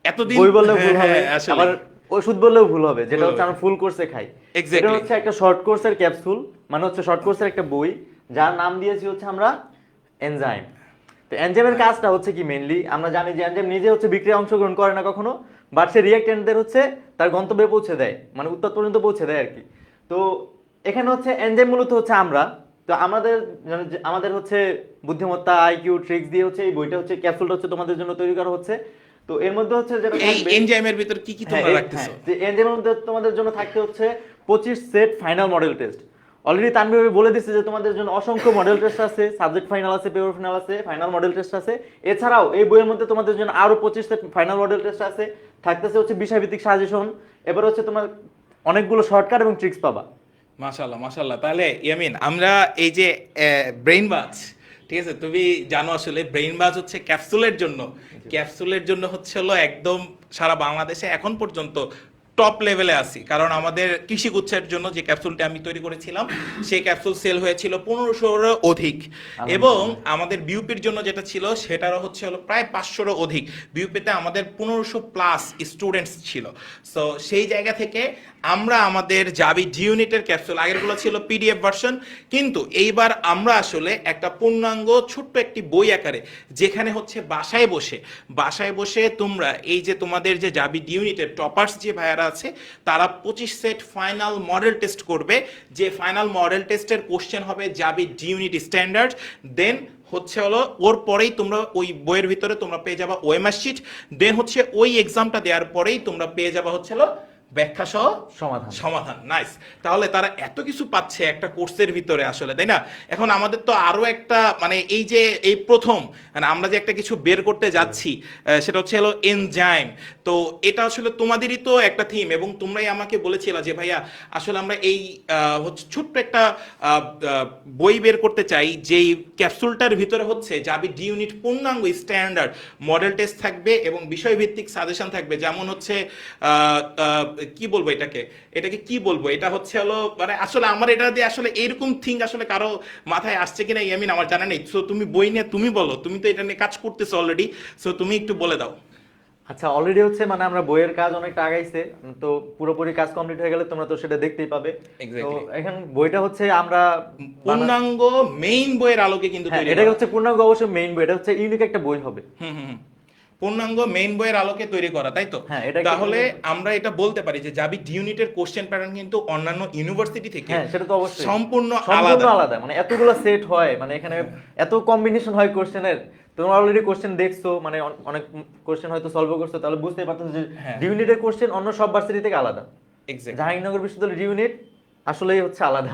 এতদিন বই বললেও ভুল হ্যাঁ, হবে, আসলে। আবার ওষুধ বললেও ভুল হবে, যেটা ভুল হচ্ছে হবে। আমরা ফুল কোর্সে খাই। Exactly. এটা হচ্ছে একটা শর্ট কোর্সের ক্যাপসুল, মানে হচ্ছে শর্ট কোর্সের একটা বই, যার নাম দিয়েছি হচ্ছে আমরা এনজাইম। তো এনজাইমের কাজটা হচ্ছে কি, মেইনলি আমরা জানি যে এনজাইম নিজে হচ্ছে বিক্রিয়ায় অংশগ্রহণ করে না কখনো, বাট সে রিঅ্যাক্ট্যান্টদের হচ্ছে তার গন্তব্যে পৌঁছে দেয়, মানে উৎপাদ পর্যন্ত পৌঁছে দেয় আর কি। তো এখানে হচ্ছে এনজাইম মূলত হচ্ছে আমরা, তো আমাদের হচ্ছে বুদ্ধিমত্তা, আইকিউ, ট্রিক্স দিয়ে হচ্ছে এই বইটা হচ্ছে, ক্যাপসুলটা হচ্ছে তোমাদের জন্য তৈরি করা হচ্ছে। তো এর মধ্যে হচ্ছে যেটা এই থাকবে, এনজাইমের ভিতর কি কি তোমরা রাখতেছো? যে এনজাইমের মধ্যে তোমাদের জন্য থাকতে হচ্ছে 25 set final model test. Already Tanvir ভাই বলে দিচ্ছে যে তোমাদের জন্য অসংখ্য মডেল টেস্ট আছে, সাবজেক্ট ফাইনাল আছে, পেপার ফাইনাল আছে, ফাইনাল মডেল টেস্ট আছে। এছাড়াও এই বইয়ের মধ্যে তোমাদের জন্য আরো 25 সেট ফাইনাল মডেল টেস্ট আছে, থাকতেছে হচ্ছে বিষয়ভিত্তিক সাজেশন, এবার হচ্ছে তোমার অনেকগুলো শর্টকাট এবং ট্রিক্স পাবা। মাশাআল্লাহ। তাহলে ইয়ামিন, আমরা এই যে ব্রেইন বাজ, ঠিক আছে, তুমি জানো আসলে ব্রেইন বাজ হচ্ছে ক্যাপসুলের জন্য হচ্ছে হলো একদম সারা বাংলাদেশে এখন পর্যন্ত টপ লেভেলে আছি। কারণ আমাদের কৃষি গুচ্ছের জন্য যে ক্যাপসুলটা আমি তৈরি করেছিলাম, সেই ক্যাপসুল সেল হয়েছিল 1500-এরও অধিক, এবং আমাদের বিউপির জন্য যেটা ছিল সেটারও হচ্ছে হলো প্রায় 500-এরও অধিক। বিউপিতে আমাদের 1500+ স্টুডেন্টস ছিল। সো সেই জায়গা থেকে আমরা আমাদের জাবি ডি ইউনিটের ক্যাপসুল, আগেরগুলো ছিল পিডিএফ ভার্সন, কিন্তু এইবার আমরা আসলে একটা পূর্ণাঙ্গ ছোট্ট একটি বই আকারে, যেখানে হচ্ছে বাসায় বসে তোমরা এই যে তোমাদের যে জাবি ডি ইউনিটের টপার্স যে ভাইয়ারা আছে, তারা 25 সেট ফাইনাল মডেল টেস্ট করবে, যে ফাইনাল মডেল টেস্টের কোশ্চেন হবে জাবি ডি ইউনিট স্ট্যান্ডার্ড। দেন হচ্ছে হলো ওর পরেই তোমরা ওই বইয়ের ভিতরে তোমরা পেয়ে যাবা ওএমআর শিট। দেন হচ্ছে ওই এক্সামটা দেওয়ার পরেই তোমরা পেয়ে যাবা হচ্ছে হলো ব্যাখ্যা সহ সমাধান। নাইস। তাহলে তারা এত কিছু পাচ্ছে একটা কোর্সের ভিতরে আসলে, তাই না? এখন আমাদের তো আরো একটা, মানে এই যে এই প্রথম মানে আমরা যে একটা কিছু বের করতে যাচ্ছি, সেটা হচ্ছে হলো এনজাইম। তো এটা আসলে তোমাদেরই তো একটা থিম, এবং তোমরাই আমাকে বলেছিলা যে ভাইয়া আসলে আমরা এই হচ্ছে ছোট্ট একটা বই বের করতে চাই, যেই ক্যাপসুলটার ভিতরে হচ্ছে জাবি ডি ইউনিট পূর্ণাঙ্গ স্ট্যান্ডার্ড মডেল টেস্ট থাকবে এবং বিষয়ভিত্তিক সাজেশন থাকবে। যেমন হচ্ছে কি বলবো এটাকে কি বলবো, এটা হচ্ছে হলো মানে আসলে আমার এটা দিয়ে আসলে এরকম থিঙ্ক আসলে কারো মাথায় আসছে কিনা ইয়ামিন আমার জানা নেই। সো তুমি বই নিয়ে তুমি বলো, তুমি তো এটা নিয়ে কাজ করতেছো অলরেডি, সো তুমি একটু বলে দাও। আচ্ছা, অলরেডি হচ্ছে মানে আমরা বইয়ের কাজ অনেকটা আগাইছে, তো পুরোপুরি কাজ কমপ্লিট হয়ে গেলে তোমরা তো সেটা দেখতেই পাবে। তো এখন বইটা হচ্ছে আমরা পূর্ণাঙ্গ মেইন বইয়ের আলোকে কিন্তু তৈরি এটা হচ্ছে পূর্ণাঙ্গ অবশ্যই মেইন বই, এটা হচ্ছে ইউনিক একটা বই হবে। পূর্ণাঙ্গ মেইন বইয়ের আলোকে তৈরি করা, তাই তো? হ্যাঁ, এটা তাহলে আমরা এটা বলতে পারি যে জাবি ডি ইউনিটের কোশ্চেন প্যাটার্ন কিন্তু অন্যান্য ইউনিভার্সিটি থেকে সেটা তো অবশ্যই সম্পূর্ণ আলাদা, মানে এতগুলো সেট হয়, মানে এখানে এত কম্বিনেশন হয় কোশ্চেনের। তোমরা অলরেডি কোশ্চেন দেখছো, মানে অনেক কোশ্চেন হয়তো সলভ করছো, তাহলে বুঝতেই পারতেছো যে ডি ইউনিটের কোশ্চেন অন্য সব ভার্সিটি থেকে আলাদা। জাহাঙ্গীরনগর বিশ্ববিদ্যালয়ের ডি ইউনিট আসলেই হচ্ছে আলাদা,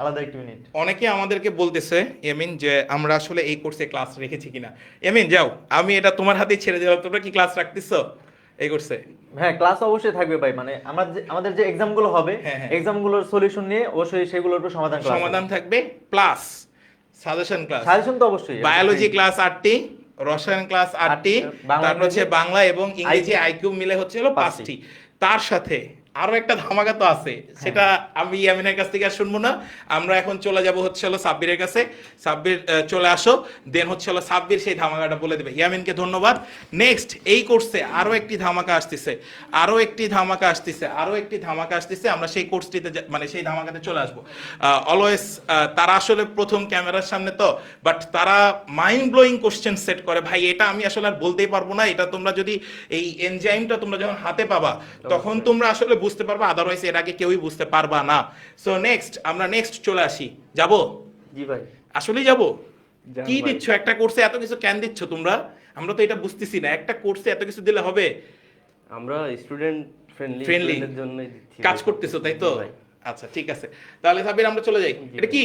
আলাদা একটা ইউনিট। অনেকে আমাদেরকে বলতেছে এমিন যে আমরা আসলে এই কোর্সে ক্লাস রেখেছি কিনা। এমিন যাও, আমি এটা তোমার হাতেই ছেড়ে দিলাম, তোমরা কি ক্লাস রাখতেছো এই কোর্সে? হ্যাঁ, ক্লাস অবশ্যই থাকবে ভাই, মানে আমাদের যে এক্সাম গুলো হবে, এক্সাম গুলোর সলিউশন নিয়ে অবশ্যই সেগুলোর উপর সমাধান থাকবে, প্লাস সাজেশন তো অবশ্যই। বায়োলজি ক্লাস 8টি, রসায়ন ক্লাস 8টি, তারপর হচ্ছে বাংলা এবং ইংরেজি আইকিউ মিলে হচ্ছে হলো 5টি। তার সাথে আরো একটা ধামাকা তো আছে, সেটা আমি ইয়ামিনের কাছ থেকে আর শুনবো না। আমরা এখন চলে যাব হচ্ছে হলো সাব্বিরের কাছে। সাব্বির চলে আসো, দেন হচ্ছে হলো সাব্বির সেই ধামাকাটা বলে দেবে। ইয়ামিনকে ধন্যবাদ। নেক্সট এই কোর্সে আরো একটি ধামাকা আসতেছে, আমরা সেই কোর্সটিতে মানে সেই ধামাকাতে চলে আসবো। অলওয়েজ তারা আসলে প্রথম ক্যামেরার সামনে তো, বাট তারা মাইন্ড ব্লোয়িং কোশ্চেন সেট করে ভাই, এটা আমি আসলে আর বলতেই পারবো না। এটা তোমরা যদি এই এনজাইমটা তোমরা যখন হাতে পাবা, তখন তোমরা আসলে বুঝতে পারবা, আদারওয়াইজ এর আগে কেউই বুঝতে পারবা না। সো আমরা নেক্সট চলে আসি। যাবো? জি ভাই, আসলেই যাবো? কি দিচ্ছ একটা কোর্সে, এত কিছু কেন দিচ্ছ তোমরা? আমরা তো এটা বুঝতেছি না, একটা কোর্সে এত কিছু দিলে হবে? আমরা স্টুডেন্ট ফ্রেন্ডলি এর জন্যই দিচ্ছি। কাজ করতেছো তাই তো? আচ্ছা ঠিক আছে, তাহলে সাবির আমরা চলে যাই। এটা কি?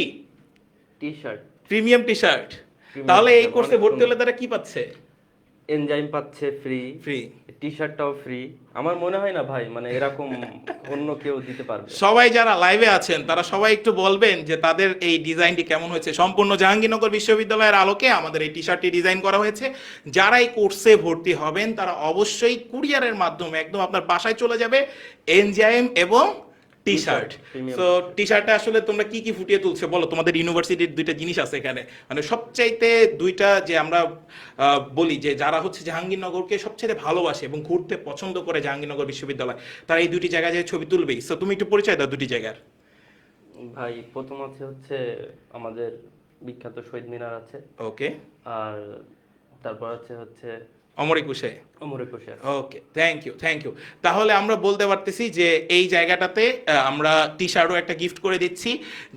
T-shirt, premium T-shirt. তাহলে এই কোর্সে ভর্তি হলে তারা কি পাচ্ছে? এনজাইম পাচ্ছে ফ্রি, ফ্রি। টি শার্টটাও ফ্রি। আমার মনে হয় না ভাই মানে এরকম অন্য কেউ দিতে পারবে। সবাই যারা লাইভে আছেন তারা সবাই একটু বলবেন যে তাদের এই ডিজাইনটি কেমন হয়েছে। সম্পূর্ণ জাহাঙ্গীরনগর বিশ্ববিদ্যালয়ের আলোকে আমাদের এই টি শার্টটি ডিজাইন করা হয়েছে। যারা এই কোর্সে ভর্তি হবেন তারা অবশ্যই কুরিয়ারের মাধ্যমে একদম আপনার বাসায় চলে যাবে এনজাইম এবং টি শার্ট। Premium তো টি শার্টে আসলে তোমরা কি কি ফুটিয়ে তুলছে বলো? তোমাদের ইউনিভার্সিটির দুইটা জিনিস আছে এখানে, মানে সবচাইতে দুইটা যে আমরা বলি যে যারা হচ্ছে জাহাঙ্গীরনগরকে সবচেয়ে ভালোবাসে এবং ঘুরতে পছন্দ করে জাহাঙ্গীরনগর বিশ্ববিদ্যালয়, তারা এই দুটি জায়গায় যে ছবি তুলবেই। সো তুমি একটু পরিচয় দাও দুটি জায়গার। ভাই প্রথম হচ্ছে আমাদের বিখ্যাত শহীদ মিনার আছে, ওকে, আর তারপর হচ্ছে অমর একুশে। অমর একুশে। ওকে, থ্যাংক ইউ। তাহলে আমরা বলতে পারতেছি যে এই জায়গাটাতে আমরা টি শার্টও একটা গিফট করে দিচ্ছি।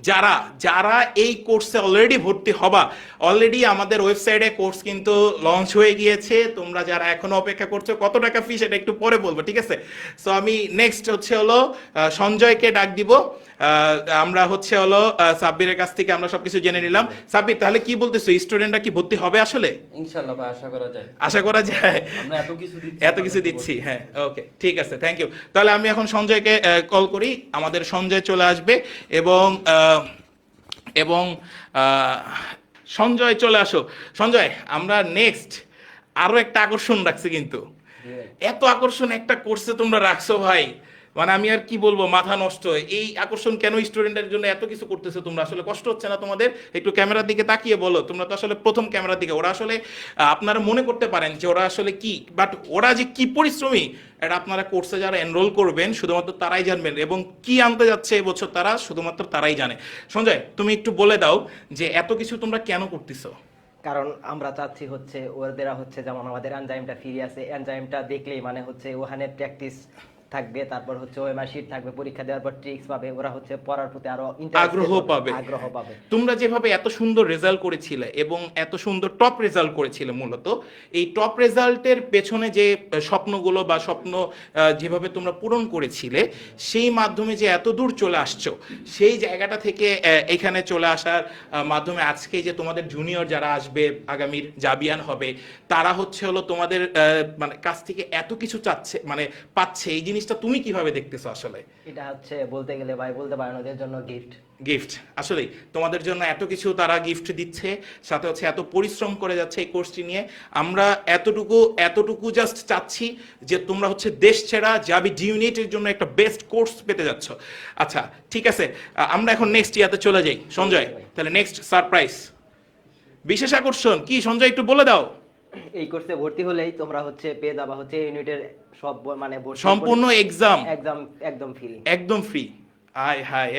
যারা যারা এই কোর্সে অলরেডি ভর্তি হবা, অলরেডি আমাদের ওয়েবসাইটে কোর্স কিন্তু লঞ্চ হয়ে গিয়েছে। তোমরা যারা এখনো অপেক্ষা করছো, কত টাকা ফি সেটা একটু পরে বলবো, ঠিক আছে? সো আমি নেক্সট হলো সঞ্জয়কে ডাক দিব। আমরা হলো সাব্বিরের কাছ থেকে আমরা সবকিছু জেনে নিলাম। সাব্বির, তাহলে কি বলতেছো, স্টুডেন্টরা কি ভর্তি হবে আসলে? ইনশাআল্লাহ ভাই আশা করা যায়। আশা করা যায়। আমরা এত কিছু দিচ্ছি, হ্যাঁ, ওকে, ঠিক আছে, থ্যাংক ইউ। তাহলে আমি এখন সঞ্জয়কে কল করি। আমাদের সঞ্জয় চলে আসবে এবং সঞ্জয় চলে আসো। সঞ্জয়, আমরা নেক্সট আরো একটা আকর্ষণ রাখছি কিন্তু। এত আকর্ষণ একটা কোর্সে তোমরা রাখছো ভাই, মানে আমি আর কি বলবো, মাথা নষ্ট। এই আকর্ষণ কেন? স্টুডেন্টের জন্য এত কিছু করতেছো তোমরা, আসলে কষ্ট হচ্ছে না তোমাদের? একটু ক্যামেরার দিকে তাকিয়ে বলো। তোমরা তো আসলে প্রথম ক্যামেরার দিকে, ওরা আসলে আপনারা মনে করতে পারেন যে ওরা আসলে কি, বাট ওরা যে কি পরিশ্রমী এটা আপনারা কোর্সে যারা এনরোল করবেন শুধুমাত্র তারাই জানবেন, এবং কি আনতে যাচ্ছে এবছর তারা শুধুমাত্র তারাই জানে। সঞ্জয়, তুমি একটু বলে দাও যে এত কিছু তোমরা কেন করতেছো? কারণ আমরা চাচ্ছি হচ্ছে ওদেরা হচ্ছে যেমন আমাদের এনজাইমটা ফ্রি আছে, এনজাইমটা দেখলেই মানে হচ্ছে ওখানে প্র্যাকটিস থাকবে, তারপর হচ্ছে ওএমআর শিট থাকবে, পরীক্ষা দেওয়ার পর ট্রিক্স পাবে, ওরা হচ্ছে পড়ার প্রতি আরো আগ্রহ পাবে। তোমরা যেভাবে এত সুন্দর রেজাল্ট করেছিলে এবং এত সুন্দর টপ রেজাল্ট করেছিলে, মূলত এই টপ রেজাল্টের পেছনে যে স্বপ্নগুলো বা স্বপ্ন যেভাবে তোমরা পূরণ করেছিলে, সেই মাধ্যমে যে এত দূর চলে আসছো, সেই জায়গাটা থেকে এখানে চলে আসার মাধ্যমে আজকে যে তোমাদের জুনিয়র যারা আসবে, আগামীর জাবিয়ান হবে, তারা হলো তোমাদের মানে কাছ থেকে এত কিছু চাচ্ছে, মানে পাচ্ছে। এই জিনিসটা তুমি কিভাবে দেখতেছো আসলে? এটা হচ্ছে বলতে গেলে ভাই বলতে পারেন ওদের জন্য গিফট। আসলে তোমাদের জন্য এত কিছু তারা গিফট দিচ্ছে, সাথে হচ্ছে এত পরিশ্রম করে যাচ্ছে এই কোর্সটি নিয়ে। আমরা এতটুকু জাস্ট চাচ্ছি যে তোমরা হচ্ছে দেশ ছেড়া জাবি ডি ইউনিটের জন্য একটা বেস্ট কোর্স পেতে যাচ্ছ। আচ্ছা, ঠিক আছে, আমরা এখন নেক্সট ইয়াতে চলে যাই। সঞ্জয়, তাহলে নেক্সট সারপ্রাইজ, বিশেষ আকর্ষণ কি সঞ্জয়, একটু বলে দাও। এই কোর্সে ভর্তি হলেই তোমরা হচ্ছে পেয়ে যাবা হচ্ছে ইউনিটের সব মানে সম্পূর্ণ এক্সাম একদম ফ্রি। আয় হায়,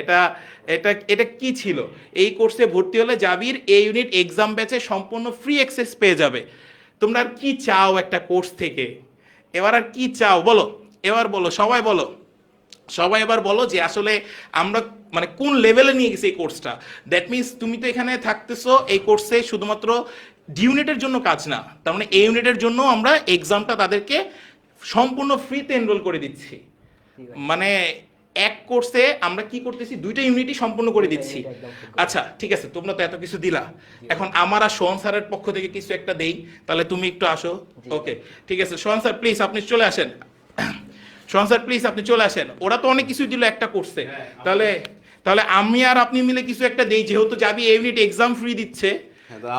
এটা কি ছিল? এই কোর্সে ভর্তি হলে জাবির এই ইউনিট এক্সাম ব্যাচে সম্পূর্ণ ফ্রি অ্যাক্সেস পেয়ে যাবে। তোমরা আর কি চাও একটা কোর্স থেকে? এবার আর কি চাও বলো? এবার বলো, সবাই এবার বলো যে আসলে আমরা মানে কোন লেভেলে নিয়ে গেছি এই কোর্সটা। দ্যাট মিনস তুমি তো এখানে থাকতেছো এই কোর্সে শুধুমাত্র ডি ইউনিটের জন্য কাজ না, তার মানে এই ইউনিটের জন্য আমরা এক্সামটা তাদেরকে সম্পূর্ণ ফ্রিতে এনরোল করে দিচ্ছি। মানে এক কোর্সে আমরা কি করতেছি, দুইটা ইউনিটই সম্পূর্ণ করে দিচ্ছি। আচ্ছা, ঠিক আছে, তোমরা তো এত কিছু দিলা, এখন আমার আর সোহন স্যারের পক্ষ থেকে কিছু একটা দেই, তাহলে তুমি একটু আসো। ওকে, ঠিক আছে, সোহন স্যার প্লিজ আপনি চলে আসেন। সোহন স্যার প্লিজ আপনি চলে আসেন। ওরা তো অনেক কিছু দিল একটা কোর্সে, তাহলে আমি আর আপনি মিলে কিছু একটা দেই, যেহেতু যাবি এই ইউনিট এক্সাম ফ্রি দিচ্ছে,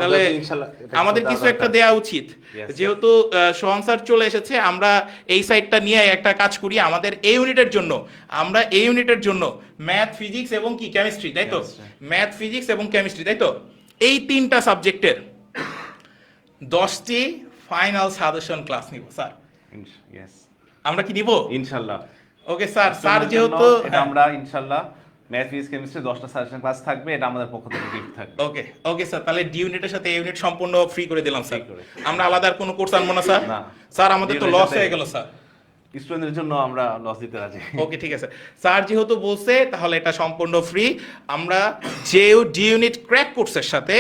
তাহলে আমাদের কিছু একটা দেয়া উচিত। যেহেতু সোহান স্যার চলে এসেছে, আমরা এই সাইডটা নিয়ে একটা কাজ করি। আমাদের এই ইউনিটের জন্য ম্যাথ, ফিজিক্স এবং কি কেমিস্ট্রি, তাই তো? ম্যাথ, ফিজিক্স এবং কেমিস্ট্রি, তাই তো? এই তিনটা সাবজেক্টের 10টি ফাইনাল সাজেশন ক্লাস নিব স্যার। আমরা কি নিব? ইনশাআল্লাহ। ওকে স্যার যেহেতু আমরা ইনশাআল্লাহ ম্যাথ, ফিজিক্স, কেমিস্ট্রি 10টা সাজেশন ক্লাস থাকবে, এটা আমাদের পক্ষ থেকে গিফট থাকবে। ওকে স্যার, তাহলে ডি ইউনিটের সাথে এই ইউনিট সম্পূর্ণ ফ্রি করে দিলাম স্যার। আমরা আলাদা আর কোনো কোর্স আনবো না স্যার? না স্যার, আমাদের তো লস হয়ে গেল স্যার। স্টুডেন্টদের জন্য আমরা লস দিতে রাজি। ওকে, ঠিক আছে স্যার, যেহেতু বলছে তাহলে এটা সম্পূর্ণ ফ্রি। আমরা যেও ডি ইউনিট ক্র্যাক কোর্সের সাথে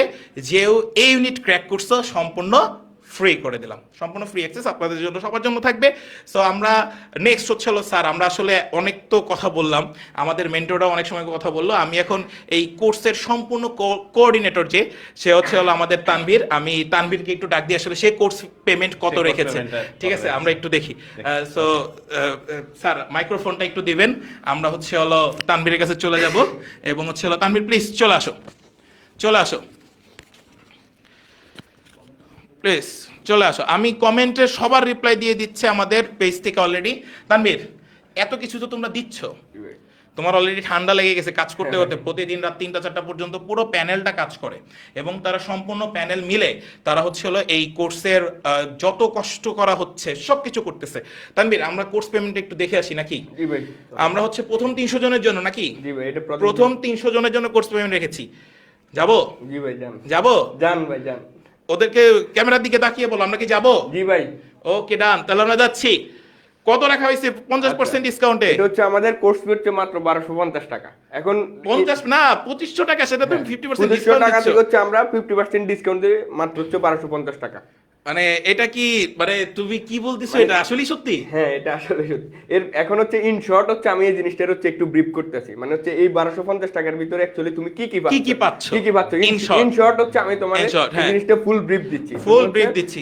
যেও এই ইউনিট ক্র্যাক কোর্স সম্পূর্ণ ফ্রি করে দিলাম, সম্পূর্ণ ফ্রি অ্যাক্সেস আপনাদের জন্য, সবার জন্য থাকবে। সো আমরা নেক্সট হচ্ছে হলো স্যার, আমরা আসলে অনেক তো কথা বললাম, আমাদের মেন্টররাও অনেক সময় কথা বললো। আমি এখন এই কোর্সের সম্পূর্ণ কোঅর্ডিনেটর যে, সে হচ্ছে হলো আমাদের তানভীর। আমি তানভীরকে একটু ডাক দিয়ে আসলে সে কোর্স পেমেন্ট কত course রেখেছে, payment-টা ঠিক আছে, আমরা একটু দেখি। সো স্যার মাইক্রোফোনটা একটু দিবেন, আমরা হচ্ছে হলো তানভীরের কাছে চলে যাব এবং হচ্ছে হলো তানভীর প্লিজ চলে আসো, চলে আসো প্লিজ চলে আসো। আমি কমেন্টে সবার রিপ্লাই দিয়ে দিচ্ছে আমাদের পেজ থেকে অলরেডি। তানভীর, এত কিছু তো তোমরা দিচ্ছ, তোমার অলরেডি ঠান্ডা লেগে গেছে কাজ করতে করতে, প্রতিদিন রাত 3টা-4টা পর্যন্ত পুরো প্যানেলটা কাজ করে এবং তারা সম্পূর্ণ প্যানেল মিলে তারা হচ্ছে হলো এই কোর্সের যত কষ্ট করা হচ্ছে সব কিছু করতেছে। তানভীর, আমরা কোর্স পেমেন্ট একটু দেখে আসি নাকি? জি ভাই, আমরা হচ্ছে প্রথম 300 জনের জন্য নাকি? জি ভাই, এটা প্রথম 300 জনের জন্য কোর্স পেমেন্ট রেখেছি, যাবো জি ভাই, যান যাবো? যান ভাই, যান। ওদেরকে ক্যামেরার দিকে তাকিয়ে বলো আমরা কি যাবো? জি ভাই, ওকে ডান, তাহলে আমরা যাচ্ছি। কত রাখা হয়েছে 50% ডিসকাউন্টে? এটা হচ্ছে আমাদের কোর্স ফি হচ্ছে মাত্র 1250 টাকা। এখন 50 না 2500 টাকা, সেটা তুমি 50% 2500 ডিসকাউন্ট টাকা দিচ্ছ। থেকে হচ্ছে আমরা 50% ডিসকাউন্ট দিয়ে মাত্র হচ্ছে 1250 টাকা। মানে এটা কি, মানে তুমি কি বলতেছো, এটা আসলেই সত্যি? হ্যাঁ, এটা আসলে সত্যি। এর এখন হচ্ছে ইন শর্ট হচ্ছে আমি এই জিনিসটার হচ্ছে একটু ব্রিফ করতেছি, মানে হচ্ছে এই 1250 টাকার ভিতরে অ্যাকচুয়ালি তুমি কি কি পাচ্ছ, কি পাচ্ছ? ইন In শর্ট হচ্ছে আমি তোমার In short, হ্যাঁ। জিনিসটা ফুল ব্রিফ দিচ্ছি, ফুল ব্রিফ দিচ্ছি।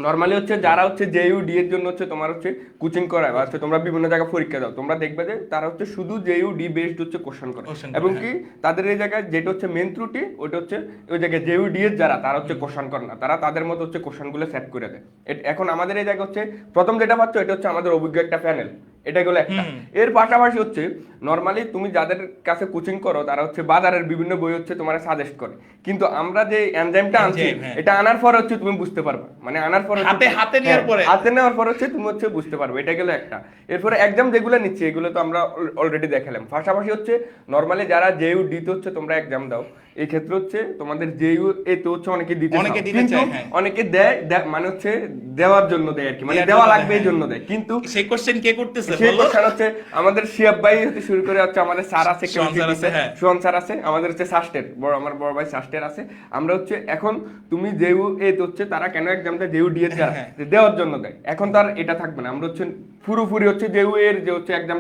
নরমালি হচ্ছে যারা হচ্ছে জেইউডি এর জন্য হচ্ছে তোমার হচ্ছে কোচিং করায় বা হচ্ছে তোমরা বিভিন্ন জায়গায় পরীক্ষা দাও, তোমরা দেখবে যে তারা হচ্ছে শুধু জেইউডি বেসড হচ্ছে কোশ্চেন করে, এবং কি তাদের এই জায়গায় যেটা হচ্ছে মেন ত্রুটি ওটা হচ্ছে ওই জায়গায় জেইউডি এর যারা তারা হচ্ছে কোশ্চেন করে না, তারা তাদের মতো হচ্ছে কোশ্চেনগুলো সেট করে দেয়। এখন আমাদের এই জায়গায় হচ্ছে প্রথম যেটা পাচ্ছ এটা হচ্ছে আমাদের অভিজ্ঞ একটা প্যানেল, এটা গেলো একটা। এর পাশাপাশি হচ্ছে নরমালি তুমি যাদের কাছে কোচিং করো তারা হচ্ছে বাজারের বিভিন্ন বই হচ্ছে তোমার সাজেস্ট করে, কিন্তু আমরা যে এনজাইমটা আনছি এটা আনার পর হচ্ছে তুমি বুঝতে পারবে, মানে আনার পর হাতে নেওয়ার পরে, হাতে নেওয়ার পর হচ্ছে তুমি হচ্ছে বুঝতে পারবে, এটা গেলো একটা। এরপরে এক্সাম যেগুলো নিচ্ছে এগুলো তো আমরা অলরেডি দেখালাম। পাশাপাশি হচ্ছে নরমালি যারা জেইউ দিতে হচ্ছে তোমরা এক্সাম দাও, এই ক্ষেত্রে হচ্ছে তোমাদের জেইউ এ তো হচ্ছে অনেকে দিতে চায়, অনেকে দেয় মানে হচ্ছে দেওয়ার জন্য দেয় আর কি, মানে দেওয়া লাগবে এই জন্য দেয়, কিন্তু সেই কোশ্চেন কে করতেছে সেই বলো? কোশ্চেন হচ্ছে আমাদের শিয়াব ভাই হতে শুরু করে হচ্ছে আমাদের স্যার আছে, সোহান স্যার আছে, আমাদের হচ্ছে সাস্টের আমার বড় ভাই সাস্টের আছে। আমরা হচ্ছে এখন তুমি জেইউ এ তো হচ্ছে তারা কেন এক্সামটা জেইউ ডি এর দেওয়ার জন্য দেয়, এখন তার এটা থাকবে না। আমরা হচ্ছে পুরোপুরি হচ্ছে জেইউ এর যে হচ্ছে এক্সাম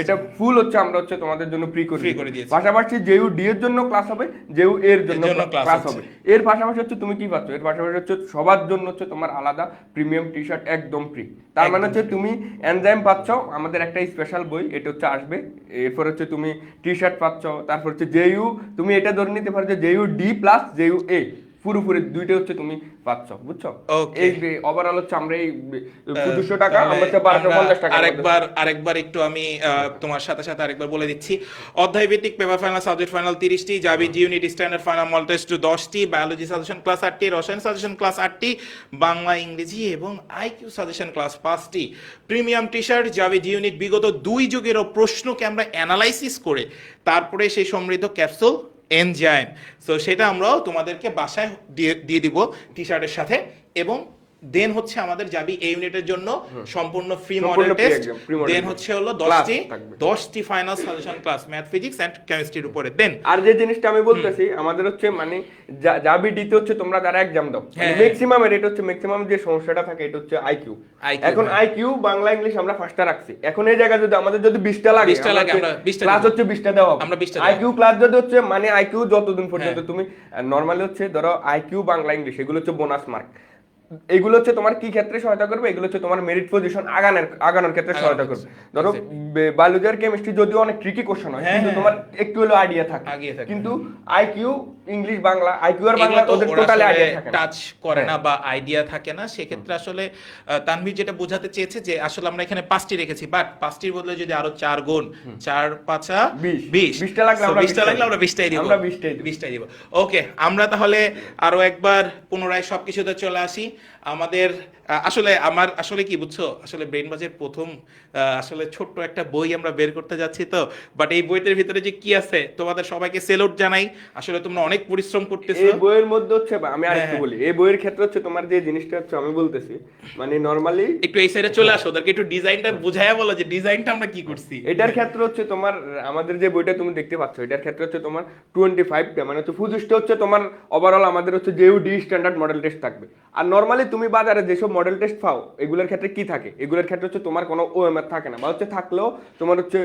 এটা ফুল হচ্ছে আমরা হচ্ছে তোমাদের জন্য ফ্রি করে দিয়েছি। পাশাপাশি জেইউ ডি এর জন্য ক্লাস হবে, জেইউ এর জন্য ক্লাস হবে। এর পাশাপাশি হচ্ছে তুমি কি পাচ্ছ, এর পাশাপাশি হচ্ছে সবার জন্য হচ্ছে তোমার আলাদা প্রিমিয়াম টি শার্ট একদম ফ্রি। তার মানে হচ্ছে তুমি এনজাইম পাচ্ছ, আমাদের একটা স্পেশাল বই এটা হচ্ছে আসবে, এরপর হচ্ছে তুমি টি শার্ট পাচ্ছ, তারপর হচ্ছে জেইউ তুমি এটা ধরে নিতে পারো যে জেইউ ডি প্লাস জেইউ এ পুরোপুরি দুইটা হচ্ছে তুমি পাচ্ছ, বুঝছো? এই ওভারঅল হচ্ছে আমরা এই 200 টাকা আমরা 1250 টাকা। আরেকবার একটু আমি তোমার সাথে সাথে আরেকবার বলে দিচ্ছি। অধ্যায় ভিত্তিক পেপার ফাইনাল, সাবজেক্ট ফাইনাল 30টি, জাভি জি unit standard final model test 10টি, বায়োলজি সাজেশন ক্লাস 8টি, রসায়ন সাজেশন ক্লাস 8টি, বাংলা ইংরেজি এবং আইকিউ সাজেশন ক্লাস 5টি, প্রিমিয়াম টি শার্ট, জাভি জি ইউনিট বিগত 2 যুগেরও প্রশ্নকে আমরা অ্যানালাইসিস করে তারপরে সেই সমৃদ্ধ ক্যাপসুল এনজাইম, সো সেটা আমরাও তোমাদেরকে বাসায় দিয়ে দিব টি শার্টের সাথে। এবং দেন হচ্ছে আমাদের যাবি এই ইউনিটের জন্য সম্পূর্ণ ফ্রি মডেল টেস্ট, দেন হচ্ছে হলো 10টি final suggestion class math, physics and কেমিস্ট্রির উপরে। দেন আর যে জিনিসটা আমি বলতেছি আমাদের হচ্ছে মানে যাবি দিতে হচ্ছে তোমরা যারা एग्जाम দাও, ম্যাক্সিমাম এটা হচ্ছে ম্যাক্সিমাম যে সমস্যাটা থাকে এটা হচ্ছে আইকিউ। এখন আইকিউ বাংলা ইংলিশ আমরা ফার্স্টটা রাখছি, এখন এই জায়গা যদি আমাদের যদি 20টা লাগে আমরা 20টা ক্লাস হচ্ছে 20টা দেওয়া আমরা 20টা আইকিউ ক্লাস যদি হচ্ছে মানে আইকিউ যতদিন পর্যন্ত তুমি নরমালি হচ্ছে ধরো আইকিউ বাংলা ইংলিশ এগুলো হচ্ছে বোনাস মার্ক, এগুলো হচ্ছে তোমার কি ক্ষেত্রে সহায়তা করবে, এগুলো হচ্ছে তোমার মেরিট পজিশন আগানোর ক্ষেত্রে সহায়তা করবে। ধরো বায়োলজি আর কেমিস্ট্রি যদিও অনেক ট্রিকি কোশ্চেন হয় কিন্তু তোমার একটু হলো আইডিয়া থাকে, কিন্তু আইকিউ ইংলিশ বাংলা আইকিউ আর বাংলা ওদের টোটালি আইডিয়া থাকে না, টাচ করে না বা আইডিয়া থাকে না। সেক্ষেত্রে আসলে তানভীর যেটা বোঝাতে চেয়েছে যে আসলে আমরা এখানে 5টি রেখেছি, বাট 5টির বদলে যদি আরো 4 গুণ 4 5 20 20টা লাগলে আমরা 20টাই দিব। ওকে, আমরা তাহলে আরো একবার পুনরায় সবকিছুতে চলে আসি। আমাদের আসলে আমার আসলে কি বুঝছো, আসলে ব্রেইনবাজের প্রথম আসলে ছোট্ট একটা বই আমরা বের করতে যাচ্ছি তো, বাট এই বইটার ভিতরে যে কি আছে তোমাদের সবাইকে সেলুট জানাই, আসলে তোমরা অনেক পরিশ্রম করতেছো। এই বইয়ের মধ্যে হচ্ছে আমি আরেকটু হ্যাঁ। বলি, এই বইয়ের ক্ষেত্রে হচ্ছে তোমার যে জিনিসটা হচ্ছে আমি বলতেছি মানে নর্মালি একটু এই সাইডে চলে আসো, ওদেরকে একটু ডিজাইনটা বুঝাইয়া বলো যে ডিজাইনটা আমরা কি করছি। এটার ক্ষেত্রে হচ্ছে তোমার আমাদের যে বইটা তুমি দেখতে পাচ্ছ এটার ক্ষেত্রে হচ্ছে তোমার 25টা মানে হচ্ছে ফুজিস্টে হচ্ছে তোমার ওভারঅল আমাদের হচ্ছে যেউডি স্ট্যান্ডার্ড মডেল টেস্ট থাকবে। আর নর্মালি তুমি বাজারে যেসব মডেল টেস্ট পাও এগুলোর ক্ষেত্রে কি থাকে, এগুলোর ক্ষেত্রে হচ্ছে তোমার কোনো ওএমআর থাকে না, বা হচ্ছে থাকলেও তোমার হচ্ছে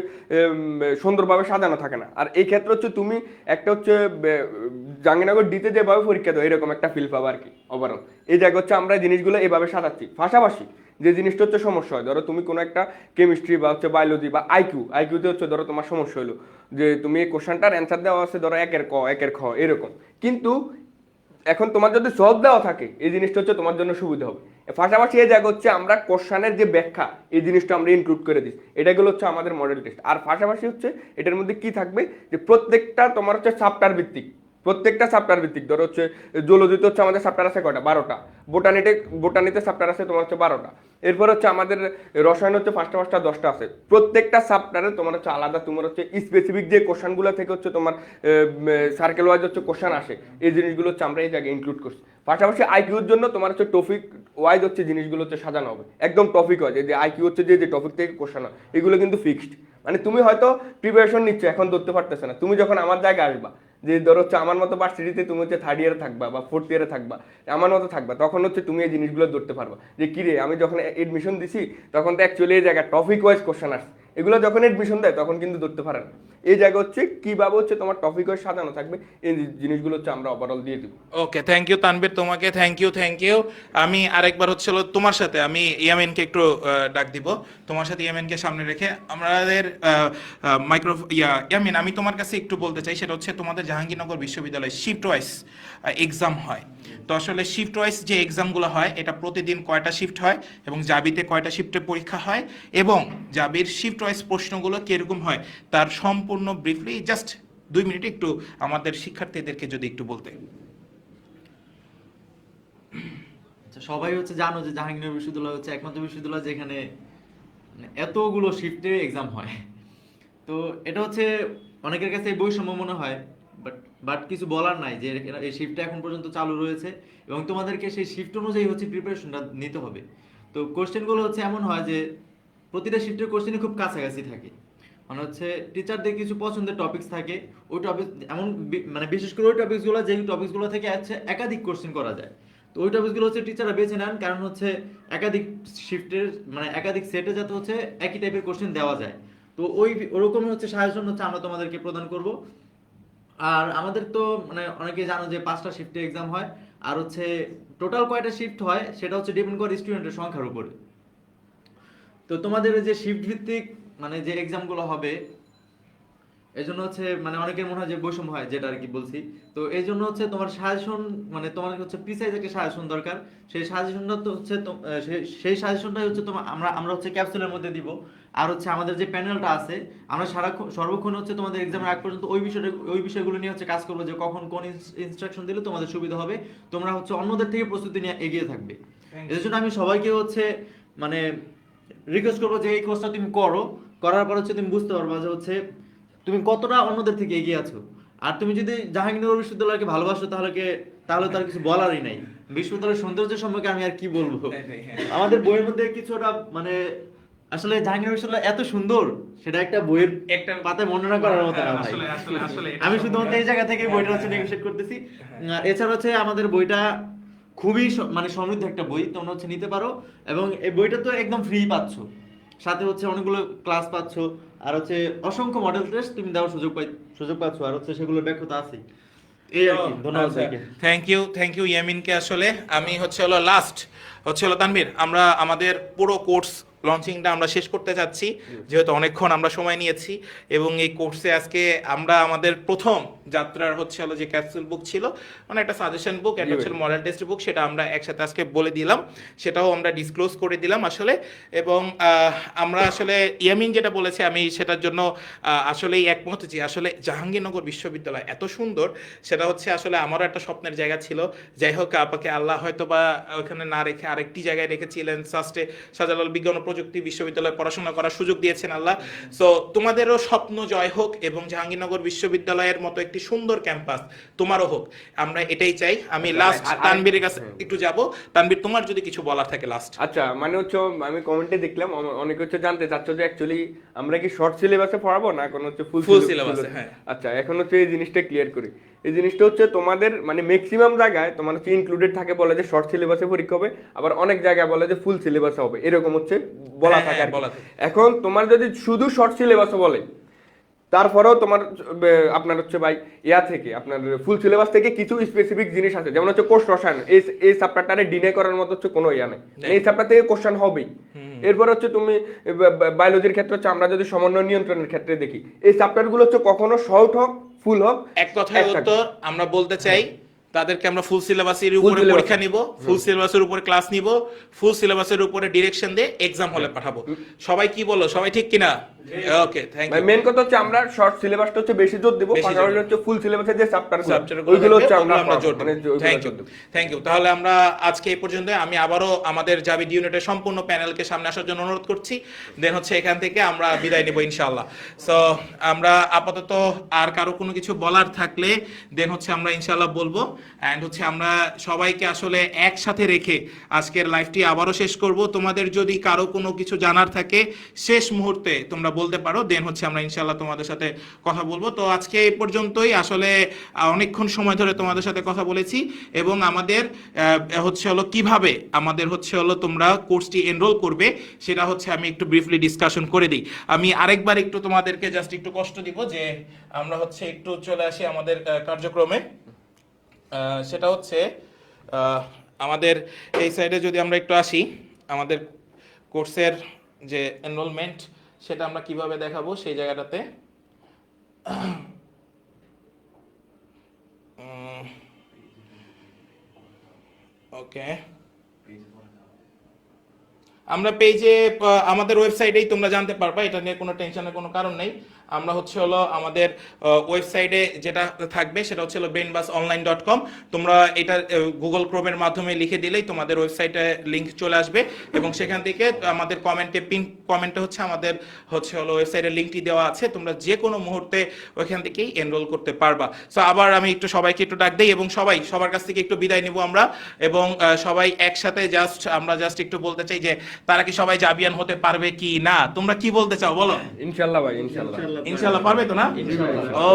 সুন্দরভাবে সাজানো থাকে না। আর এই ক্ষেত্রে হচ্ছে তুমি একটা হচ্ছে জাহাঙ্গীরনগর ডিতে যেভাবে পরীক্ষা দাও এরকম একটা ফিল পাবো আর কি ওভারঅল। এই জায়গা হচ্ছে আমরা এই জিনিসগুলো এভাবে সাজাচ্ছি। পাশাপাশি যে জিনিসটা হচ্ছে সমস্যা হয়, ধরো তুমি কোনো একটা কেমিস্ট্রি বা হচ্ছে বায়োলজি বা আইকিউতে হচ্ছে ধরো তোমার সমস্যা হলো যে তুমি এই কোশ্চেনটার অ্যান্সার দেওয়া আছে ধরো একের খ এরকম, কিন্তু এখন তোমার যদি সলভ দেওয়া থাকে এই জিনিসটা হচ্ছে তোমার জন্য সুবিধা হবে। পাশাপাশি এই জায়গা হচ্ছে আমরা কোশ্চেনের যে ব্যাখ্যা এই জিনিসটা আমরা ইনক্লুড করে দিই, এটাগুলো হচ্ছে আমাদের মডেল টেস্ট। আর পাশাপাশি হচ্ছে এটার মধ্যে কি থাকবে যে প্রত্যেকটা তোমার হচ্ছে চ্যাপ্টার ভিত্তিক, প্রত্যেকটা চ্যাপ্টার ভিত্তিক। ধরো হচ্ছে জুলজিতে হচ্ছে আমাদের চ্যাপ্টার আছে কয়টা, 12টা। বোটানিতে চ্যাপ্টার আছে তোমার হচ্ছে 12টা। এরপর হচ্ছে আমাদের রসায়ন হচ্ছে 5টা 10টা আছে। প্রত্যেকটা চ্যাপ্টারে তোমার হচ্ছে আলাদা তোমার হচ্ছে স্পেসিফিক যে কোশ্চেনগুলো থেকে হচ্ছে তোমার সার্কেল ওয়াইজ হচ্ছে কোশ্চেন আসে, এই জিনিসগুলো হচ্ছে আমরা এই জায়গায় ইনক্লুড করছি। পাশাপাশি আইকিউর জন্য তোমার হচ্ছে টপিক ওয়াইজ হচ্ছে জিনিসগুলো হচ্ছে সাজানো হবে, একদম টপিক ওয়াইজ। যে আইকিউ হচ্ছে যে টপিক থেকে কোশ্চেন হয় এগুলো কিন্তু ফিক্সড। মানে তুমি হয়তো প্রিপারেশন নিচ্ছ এখন ধরতে পারতেছে না, তুমি যখন আমার জায়গায় আসবা যে ধরো হচ্ছে আমার মতো ভার্সিটিতে তুমি হচ্ছে 3rd ইয়ারে থাকবা বা 4th ইয়ারে থাকবা, আমার মতো থাকবা, তখন হচ্ছে তুমি এই জিনিসগুলো ধরতে পারবা যে কিরে আমি যখন এডমিশন দিছি তখন তো অ্যাকচুয়ালি এই জায়গায় টপিক ওয়াইজ কোশ্চেন আসছে, এগুলো যখন এডমিশন দেয় তখন কিন্তু ধরতে পারে না। এই জায়গা হচ্ছে কিভাবে হচ্ছে তোমার টপিক ওয়াইজ সাজানো থাকবে এই জিনিসগুলো হচ্ছে আমরা ওভারঅল দিয়ে দেবো। ওকে, থ্যাংক ইউ তানভীর, তোমাকে থ্যাংক ইউ। আমি আরেকবার হচ্ছিল তোমার সাথে আমি ইয়ামিনকে একটু ডাক দিব, তোমার সাথে ইয়ামিনকে সামনে রেখে আমাদের ইয়ামিন, আমি তোমার কাছে একটু বলতে চাই, সেটা হচ্ছে তোমাদের জাহাঙ্গীরনগর বিশ্ববিদ্যালয়ে শিফট ওয়াইজ এক্সাম হয়। তো আসলে শিফট ওয়াইজ যে এক্সামগুলো হয় এটা প্রতিদিন কয়টা শিফট হয় এবং জাবিতে কয়টা শিফটে পরীক্ষা হয় এবং জাবির শিফট ওয়াইজ প্রশ্নগুলো কিরকম হয় তার সম্পূর্ণ ব্রিফলি জাস্ট 2 মিনিট একটু আমাদের শিক্ষার্থীদেরকে যদি একটু বলতে। আচ্ছা, সবাই হচ্ছে জানো যে জাহাঙ্গীরনগর বিশ্ববিদ্যালয় হচ্ছে একমাত্র বিশ্ববিদ্যালয় যেখানে মানে এতগুলো শিফটে এক্সাম হয়। তো এটা হচ্ছে অনেকের কাছে বৈষম্য মনে হয়, বাট কিছু বলার নাই যে এই শিফটটা এখন পর্যন্ত চালু রয়েছে এবং তোমাদেরকে সেই শিফট অনুযায়ী হচ্ছে প্রিপারেশনটা নিতে হবে। তো কোশ্চেনগুলো হচ্ছে এমন হয় যে প্রতিটা শিফটের কোশ্চেনই খুব কাছাকাছি থাকে, মানে হচ্ছে টিচারদের কিছু পছন্দের টপিকস থাকে, ওই টপিক এমন মানে বিশেষ করে ওই টপিকসগুলো যেই টপিকসগুলো থেকে হচ্ছে একাধিক কোশ্চেন করা যায়। তো ওই টপিকসগুলো হচ্ছে টিচাররা বেছে নেন, কারণ হচ্ছে একাধিক শিফটের মানে একাধিক সেটে যাতে হচ্ছে একই টাইপের কোশ্চেন দেওয়া যায়। তো ওরকম হচ্ছে সাজেশন হচ্ছে আমরা তোমাদেরকে প্রদান করব। আর আমাদের তো মানে অনেকে জানো যে 5টা শিফটে এক্সাম হয়, আর হচ্ছে টোটাল কয়টা শিফট হয় সেটা হচ্ছে ডিপেন্ড করে স্টুডেন্টের সংখ্যার উপরে। তো তোমাদের যে শিফট ভিত্তিক মানে যে এক্সামগুলো হবে এই জন্য হচ্ছে মানে অনেকের মনে হয় যে বৈষম্য হয়, যেটা আর কি বলছি। তো এই জন্য হচ্ছে তোমার সাজেশন মানে তোমার হচ্ছে প্রিসাইজ একটা সাজেশন দরকার। সেই সাজেশনটা তো হচ্ছে সেই সাজেশনটাই হচ্ছে তোমার আমরা হচ্ছে ক্যাপসুলের মধ্যে দিব। আর হচ্ছে আমাদের যে প্যানেলটা আছে আমরা সর্বক্ষণ হচ্ছে তোমাদের এক্সামের আগ পর্যন্ত ওই বিষয়গুলো নিয়ে হচ্ছে কাজ করবো যে কখন কোন ইনস্ট্রাকশন দিলে তোমাদের সুবিধা হবে, তোমরা হচ্ছে অন্যদের থেকে প্রস্তুতি নিয়ে এগিয়ে থাকবে। এর জন্য আমি সবাইকে হচ্ছে মানে রিকোয়েস্ট করবো যে এই কোর্সটা তুমি করার পর হচ্ছে তুমি বুঝতে পারবা যে হচ্ছে তুমি কতটা অন্যদের থেকে এগিয়ে আছো। আর তুমি যদি জাহাঙ্গীরনগর বিশ্ববিদ্যালয়কে ভালোবাসো তাহলে তার কিছু বলারই নাই। বিশ্ববিদ্যালয়ের সৌন্দর্য সম্পর্কে আমি আর কি বলবো, আমাদের বইয়ের মধ্যে কিছুটা মানে আসলে জাহাঙ্গীরনগর বিশ্ববিদ্যালয় এত সুন্দর সেটা একটা বইয়ের একটা পাতায় বর্ণনা করার মতো না ভাই। আমি শুধুমাত্র এই জায়গা থেকে বইটা হচ্ছে নেগোশিয়েট করতেছি। এছাড়া হচ্ছে আমাদের বইটা খুবই মানে সমৃদ্ধ একটা বই, তোমরা হচ্ছে নিতে পারো এবং এই বইটা তো একদম ফ্রি পাচ্ছ, সাথে হচ্ছে অনেকগুলো ক্লাস পাচ্ছ, আর হচ্ছে অসংখ্য মডেল টেস্ট তুমি দেওয়ার সুযোগ পাচ্ছ, আর হচ্ছে সেগুলো ব্যাখ্যা আছে। এই আর কি, ধন্যবাদ সবাইকে। থ্যাংক ইউ ইয়ামিনকে। আসলে আমি হচ্ছে লাস্ট হচ্ছে তানভীর, আমরা আমাদের পুরো কোর্স লঞ্চিংটা আমরা শেষ করতে যাচ্ছি, যেহেতু অনেকক্ষণ আমরা সময় নিয়েছি এবং এই কোর্সে আজকে আমরা আমাদের প্রথম যাত্রার হচ্ছে যে ক্যাপসুল বুক ছিল, মানে একটা সাজেশন বুক, একটা হচ্ছে মডেল টেস্ট বুক, সেটা আমরা একসাথে আজকে বলে দিলাম, সেটাও আমরা ডিসক্লোজ করে দিলাম আসলে। এবং আমরা আসলে ইয়ামিন যেটা বলেছে আমি সেটার জন্য আসলেই একমত যে আসলে জাহাঙ্গীরনগর বিশ্ববিদ্যালয় এত সুন্দর, সেটা হচ্ছে আসলে আমারও একটা স্বপ্নের জায়গা ছিল। যাই হোক, আপাকে আল্লাহ হয়তো বা ওখানে না রেখে আরেকটি জায়গায় রেখেছিলেন, সাস্টে শাহজালাল বিজ্ঞান ও প্রযুক্তি বিশ্ববিদ্যালয়ে পড়াশোনা করার সুযোগ দিয়েছেন আল্লাহ। সো তোমাদেরও স্বপ্ন জয় হোক এবং জাহাঙ্গীরনগর বিশ্ববিদ্যালয়ের মতো একটি সুন্দর ক্যাম্পাস তোমারও হোক, আমরা এটাই চাই। আমি লাস্ট তানবীরের কাছে একটু যাব। তানবীর, তোমার যদি কিছু বলার থাকে লাস্ট। আচ্ছা, মানে হচ্ছে আমি কমেন্টে দেখলাম অনেকে হচ্ছে জানতে চাচ্ছ যে অ্যাকচুয়ালি আমরা কি শর্ট সিলেবাসে পড়াবো না কোন হচ্ছে ফুল সিলেবাসে? হ্যাঁ। আচ্ছা, এখন হচ্ছে এই জিনিসটা ক্লিয়ার করি। এই জিনিসটা হচ্ছে তোমাদের মানে ম্যাক্সিমাম জায়গায় তোমার হচ্ছে ইনক্লুডেড থাকে, বলে যে শর্ট সিলেবাসে পরীক্ষা হবে, আবার অনেক জায়গায় বলে যে ফুল সিলেবাসে হবে, এরকম হচ্ছে বলা হ্যাঁ, থাকে আর কি। বলা থাকে। এখন তোমার যদি শুধু শর্ট সিলেবাসে বলে, তারপরেও তোমার আপনার হচ্ছে ভাই ইয়া থেকে আপনার ফুল সিলেবাস থেকে কিছু স্পেসিফিক জিনিস আছে, যেমন হচ্ছে কোষ রসায়ন, এই চ্যাপ্টারটারে ডিনে করার মতো হচ্ছে কোনো ইয়া নেই, এই চ্যাপ্টার থেকে কোশ্চেন হবেই। এরপর হচ্ছে তুমি বায়োলজির ক্ষেত্রে হচ্ছে আমরা যদি সমন্বয় নিয়ন্ত্রণের ক্ষেত্রে দেখি, এই চ্যাপ্টারগুলো হচ্ছে কখনো শর্ট হোক ফুল হোক, এক কথায় উত্তর আমরা বলতে চাই তাদেরকে আমরা ফুল সিলেবাসের উপরে syllabus পরীক্ষা নিব, ফুল সিলেবাসের উপরে ক্লাস নিব, ফুল সিলেবাসের উপরে ডিরেকশন দিয়ে এক্সাম হলে পাঠাবো। সবাই কি বলো, সবাই ঠিক কিনা? ওকে, থ্যাংক ইউ। মেন কথা হচ্ছে আমরা শর্ট সিলেবাসটা হচ্ছে বেশি জোর দেব, বেশি জোর পাশাপাশি দেব। হচ্ছে ফুল সিলেবাসের যে চ্যাপ্টারগুলো চ্যাপ্টারগুলো ওইগুলো হচ্ছে থাকবে, আমরা ওগুলো আমরা জোর দেব। মানে ওইগুলো থ্যাংক ইউ, জোর দেব। Thank you. তাহলে আমরা আজকে এই পর্যন্ত। আমি আবারও আমাদের জাভিদ ইউনিটের সম্পূর্ণ প্যানেলকে সামনে আসার জন্য অনুরোধ করছি, দেন হচ্ছে এখান থেকে আমরা বিদায় নেব ইনশাআল্লাহ। সো আমরা আপাতত আর কারো কোনো কিছু বলার থাকলে দেন হচ্ছে আমরা ইনশাআল্লাহ বলবো। অ্যান্ড হচ্ছে আমরা সবাইকে আসলে একসাথে রেখে আজকের লাইভটি আবারও শেষ করব। তোমাদের যদি কারো কোনো কিছু জানার থাকে শেষ মুহূর্তে তোমরা বলতে পারো, দেন হচ্ছে আমরা ইনশাআল্লাহ তোমাদের সাথে কথা বলবো। তো আজকে এই পর্যন্তই। আসলে অনেকক্ষণ সময় ধরে তোমাদের সাথে কথা বলেছি এবং আমাদের হচ্ছে হলো কিভাবে আমাদের হচ্ছে হলো তোমরা কোর্সটি এনরোল করবে সেটা হচ্ছে আমি একটু ব্রিফলি ডিসকাশন করে দিই। আমি আরেকবার একটু তোমাদেরকে জাস্ট একটু কষ্ট দিব যে আমরা হচ্ছে একটু চলে আসি আমাদের কার্যক্রমে। সেটা হচ্ছে আমাদের এই সাইডে যদি আমরা একটু আসি, আমাদের কোর্সের যে এনরোলমেন্ট সেটা আমরা কিভাবে দেখাবো সেই জায়গাটাতে। ওকে, আমরা পেজে আমাদের ওয়েবসাইটেই তোমরা জানতে পারবা, এটা নিয়ে কোনো টেনশনের কোনো কারণ নেই। আমরা হচ্ছে হলো আমাদের ওয়েবসাইটে যেটা থাকবে সেটা হচ্ছে হলো brainbusonline.com। তোমরা এটা গুগল ক্রোমের মাধ্যমে লিখে দিলেই তোমাদের ওয়েবসাইটে লিংক চলে আসবে এবং সেখান থেকে আমাদের কমেন্টে হচ্ছে আমাদের হচ্ছে হলো ওয়েবসাইটের লিংকটি দেওয়া আছে, তোমরা যে কোনো মুহূর্তে ওইখান থেকেই এনরোল করতে পারবা। সো আবার আমি একটু সবাইকে একটু ডাক দিই এবং সবার কাছ থেকে একটু বিদায় নিব আমরা, এবং সবাই একসাথে আমরা জাস্ট একটু বলতে চাই যে তারা কি সবাই জাবিয়ান হতে পারবে কি না? তোমরা কি বলতে চাও বলো? ইনশাআল্লাহ ভাই, ইনশাআল্লাহ ইনশাআল্লাহ পারবে তো না?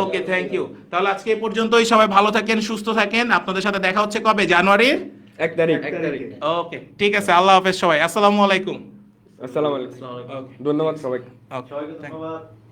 ওকে, থ্যাংক ইউ। তাহলে আজকে এই পর্যন্তই। সবাই ভালো থাকেন, সুস্থ থাকেন। আপনাদের সাথে দেখা হচ্ছে কবে? জানুয়ারির 1 তারিখ। ওকে, ঠিক আছে। আল্লাহ হাফেজ সবাই। আসসালামু আলাইকুম। আসসালামু আলাইকুম, ধন্যবাদ সবাইকে। ওকে, সবাইকে ধন্যবাদ।